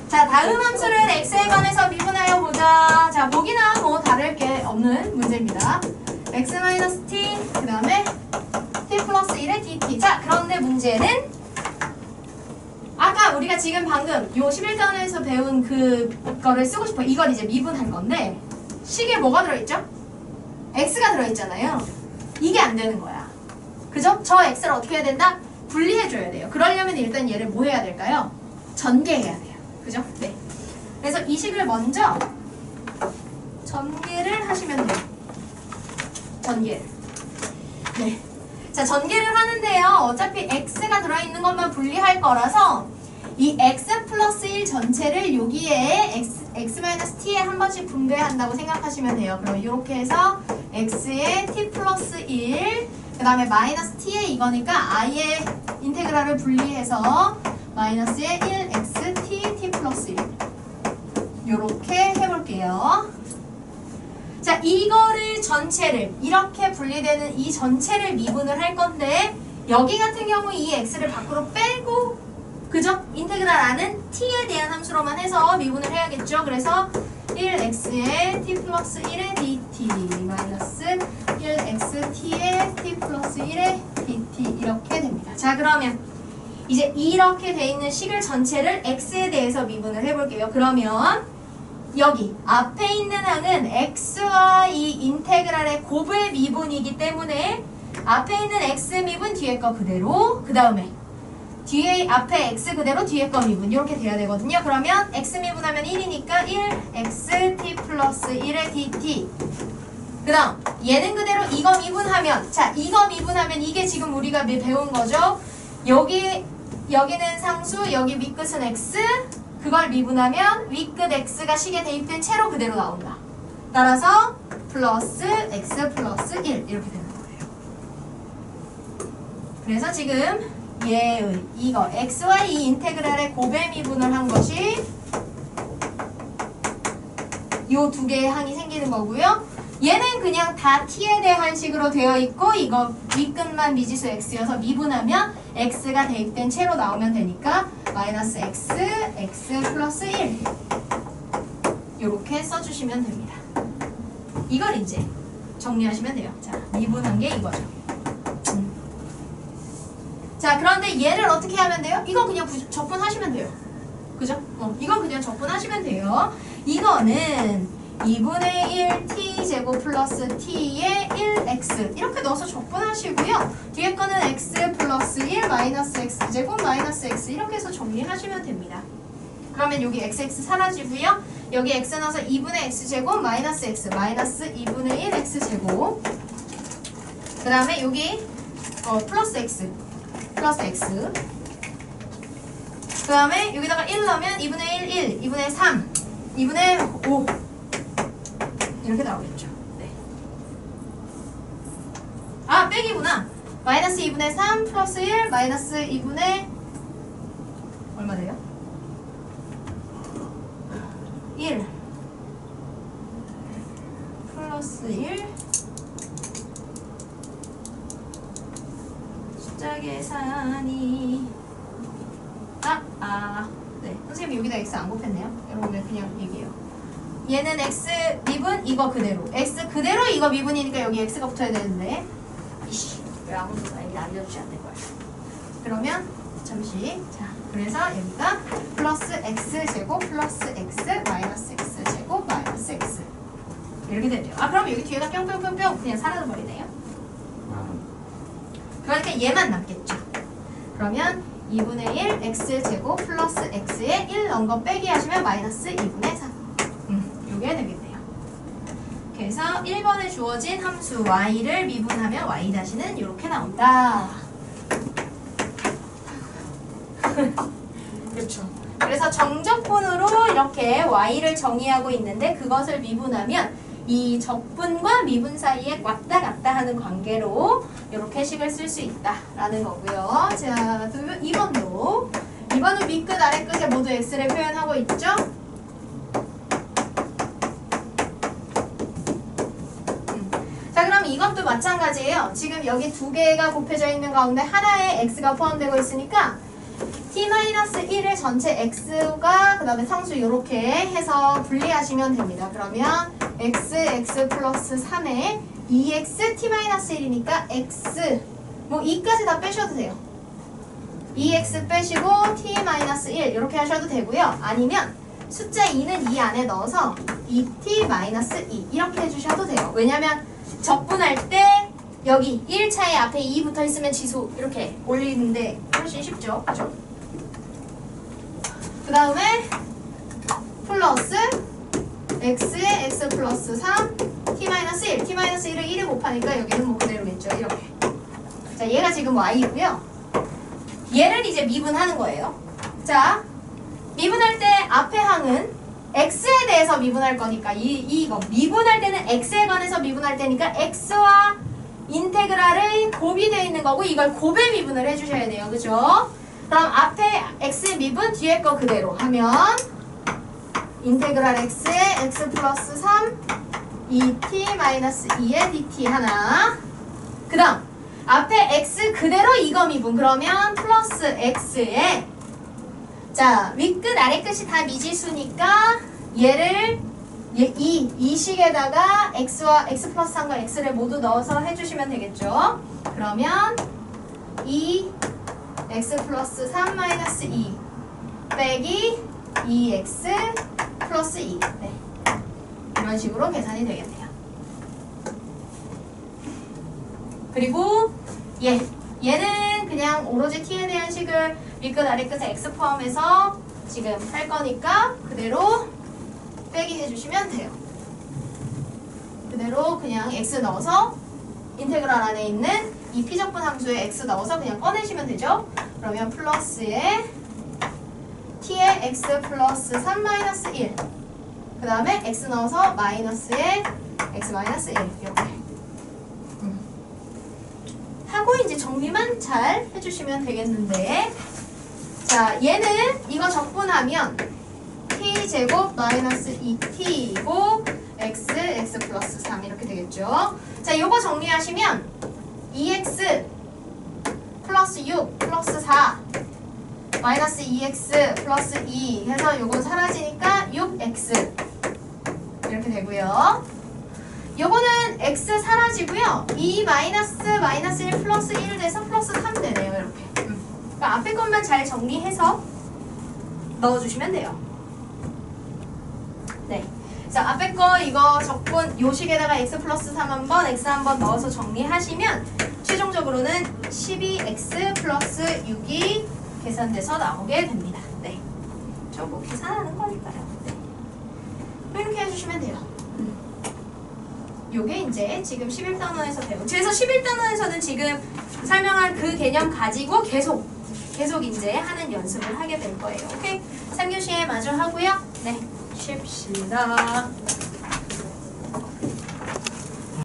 자, 다음 함수를 x에 관해서 미분하여 보자. 자, 보기나 뭐 다를 게 없는 문제입니다. x-t 그 다음에 t 플러스 1의 dt. 자, 그런데 문제는 아까 우리가 지금 방금 요 11단에서 배운 그거를 쓰고 싶어. 이걸 이제 미분할 건데 식에 뭐가 들어있죠? x가 들어있잖아요. 이게 안 되는 거야. 그죠? 저 x를 어떻게 해야 된다? 분리해줘야 돼요. 그러려면 일단 얘를 뭐 해야 될까요? 전개해야 돼요. 그죠? 네. 그래서 이 식을 먼저 전개를 하시면 돼요. 전개를. 네. 자, 전개를 하는데요. 어차피 x가 들어있는 것만 분리할 거라서 이 x 플러스 1 전체를 여기에 x-t에 한 번씩 분배한다고 생각하시면 돼요. 그럼 이렇게 해서 x에 t 플러스 1, 그 다음에 마이너스 t에 이거니까 i의 인테그랄을 분리해서 마이너스에 1x t 플러스 1 이렇게 해볼게요. 자, 이거를 전체를 이렇게 분리되는 이 전체를 미분을 할 건데 여기 같은 경우 이 x를 밖으로 빼고 그죠? 인테그랄 안은 t에 대한 함수로만 해서 미분을 해야겠죠. 그래서 1x의 t 플러스 1의 dt 마이너스 1xt의 t 플러스 1의 dt 이렇게 됩니다. 자, 그러면 이제 이렇게 돼 있는 식을 전체를 x에 대해서 미분을 해볼게요. 그러면 여기 앞에 있는 항은 x와 이 인테그랄의 곱의 미분이기 때문에 앞에 있는 x 미분 뒤에 거 그대로, 그 다음에 뒤에 앞에 x 그대로 뒤에 거 미분 이렇게 돼야 되거든요. 그러면 x 미분하면 1이니까 1xt 플러스 1의 dt. 그 다음 얘는 그대로 이거 미분하면, 자, 이거 미분하면 이게 지금 우리가 배운 거죠. 여기는 상수, 여기 윗끝은 x. 그걸 미분하면 윗끝 x가 식에 대입된 채로 그대로 나온다. 따라서 플러스 x 플러스 1 이렇게 되는 거예요. 그래서 지금 얘의 이거 x와 이 인테그랄의 곱의 미분을 한 것이 요 두 개의 항이 생기는 거고요. 얘는 그냥 다 t에 대한 식으로 되어 있고 이거 윗끝만 미지수 x여서 미분하면 x가 대입된 채로 나오면 되니까 마이너스 x 플러스 1 이렇게 써주시면 됩니다. 이걸 이제 정리하시면 돼요. 자, 미분한 게 이거죠. 자, 그런데 얘를 어떻게 하면 돼요? 이건 그냥 적분하시면 돼요. 그죠? 이건 그냥 적분하시면 돼요. 이거는 2분의 1 t제곱 플러스 t의 1x 이렇게 넣어서 적분하시고요. 뒤에 거는 x 플러스 1 마이너스 x제곱 마이너스 x 이렇게 해서 정리하시면 됩니다. 그러면 여기 xx 사라지고요. 여기 x 넣어서 2분의 x제곱 마이너스 x 마이너스 2분의 1 x제곱 그 다음에 여기 플러스 x 그 다음에 여기다가 1 넣으면 2분의 1, 2분의 3, 2분의 5 이렇게 나오겠죠. 네. 아 빼기구나. 마이너스 2분의 3 플러스 1 마이너스 2분의 얼마 돼요? 1 플러스 1 숫자 계산이 네. 선생님 여기다 x 안 곱했네요. 여러분 그냥 얘기해요. 얘는 x 미분 이거 그대로 x 그대로 이거 미분이니까 여기 x가 붙어야 되는데 이씨 왜 아무도 나에게 알려주지 않는 거야. 그러면 잠시 자 그래서 여기가 플러스 x제곱 플러스 x 마이너스 x제곱 마이너스 x 이렇게 되죠. 아 그럼 여기 뒤에가 뿅뿅뿅뿅 그냥 사라져버리네요. 그러니까 얘만 남겠죠. 그러면 2분의 1 x제곱 플러스 x에 1 넣은 거 빼기 하시면 마이너스 2분의 3 요게 되겠네요. 그래서 1번에 주어진 함수 y를 미분하면 y-는 이렇게 나온다. 그렇죠. 그래서 정적분으로 이렇게 y를 정의하고 있는데 그것을 미분하면 이 적분과 미분 사이에 왔다 갔다 하는 관계로 이렇게 식을 쓸 수 있다라는 거고요. 자, 2번은 밑끝 아래 끝에 모두 x를 표현하고 있죠. 자, 그럼 이것도 마찬가지예요. 지금 여기 두 개가 곱해져 있는 가운데 하나에 x가 포함되고 있으니까 t-1을 전체 x가 그 다음에 상수 이렇게 해서 분리하시면 됩니다. 그러면 x 플러스 3에 2x t-1이니까 x 뭐 2까지 다 빼셔도 돼요. 2x 빼시고 t-1 이렇게 하셔도 되고요. 아니면 숫자 2는 이 안에 넣어서 2t-2 이렇게 해주셔도 돼요. 왜냐면 적분할 때 여기 1차에 앞에 2 붙어 있으면 지수 이렇게 올리는데 훨씬 쉽죠. 그죠? 그 다음에 플러스 x에 x 플러스 3 t-1 t-1을 1에 곱하니까 여기는 뭐 그대로겠죠. 이렇게. 자, 얘가 지금 y이고요. 얘를 이제 미분하는 거예요. 자, 미분할 때 앞에 항은 x에 대해서 미분할 거니까 이거 미분할 때는 x에 관해서 미분할 때니까 x와 인테그랄은 곱이 되어 있는 거고 이걸 곱에 미분을 해주셔야 돼요. 그죠? 그럼 앞에 x 미분 뒤에 거 그대로 하면 인테그랄 x에 x 플러스 3 2t-2에 dt 하나 그 다음 앞에 x 그대로 이거 미분 그러면 플러스 x에 자 윗끝 아래끝이 다 미지수니까 얘를 이 식에다가 x와 x 플러스 3과 x를 모두 넣어서 해주시면 되겠죠. 그러면 2x 플러스 3 마이너스 2 빼기 2x 플러스 2 네. 이런 식으로 계산이 되겠네요. 그리고 얘는 그냥 오로지 t에 대한 식을 윗끝 아래끝에 x 포함해서 지금 할 거니까 그대로 빼기 해주시면 돼요. 그대로 그냥 x 넣어서 인테그랄 안에 있는 이 피적분 함수에 x 넣어서 그냥 꺼내시면 되죠. 그러면 플러스에 t에 x 플러스 3 마이너스 1 그 다음에 x 넣어서 마이너스에 x 마이너스 1 이렇게 하고 이제 정리만 잘 해주시면 되겠는데 자 얘는 이거 적분하면 t제곱 마이너스 2t이고 x 플러스 3 이렇게 되겠죠. 자 요거 정리하시면 2x 플러스 6 플러스 4 마이너스 2x 플러스 2 해서 요거 사라지니까 6x 이렇게 되고요. 요거는 x 사라지고요. 2 마이너스 1 플러스 1 돼서 플러스 3 되네요. 이렇게. 그러니까 앞에 것만 잘 정리해서 넣어주시면 돼요. 네. 자, 앞에 거 이거 적분 요식에다가 x 플러스 3 한번 x 한번 넣어서 정리하시면 최종적으로는 12x 플러스 6이 계산돼서 나오게 됩니다. 네. 저 뭐 계산하는 거니까요. 네. 이렇게 해주시면 돼요. 요게 이제 지금 11단원에서 배운. 그래서 11단원에서는 지금 설명한 그 개념 가지고 계속 이제 하는 연습을 하게 될 거예요. 오케이? 3교시에 마저 하고요. 네. 쉽시다.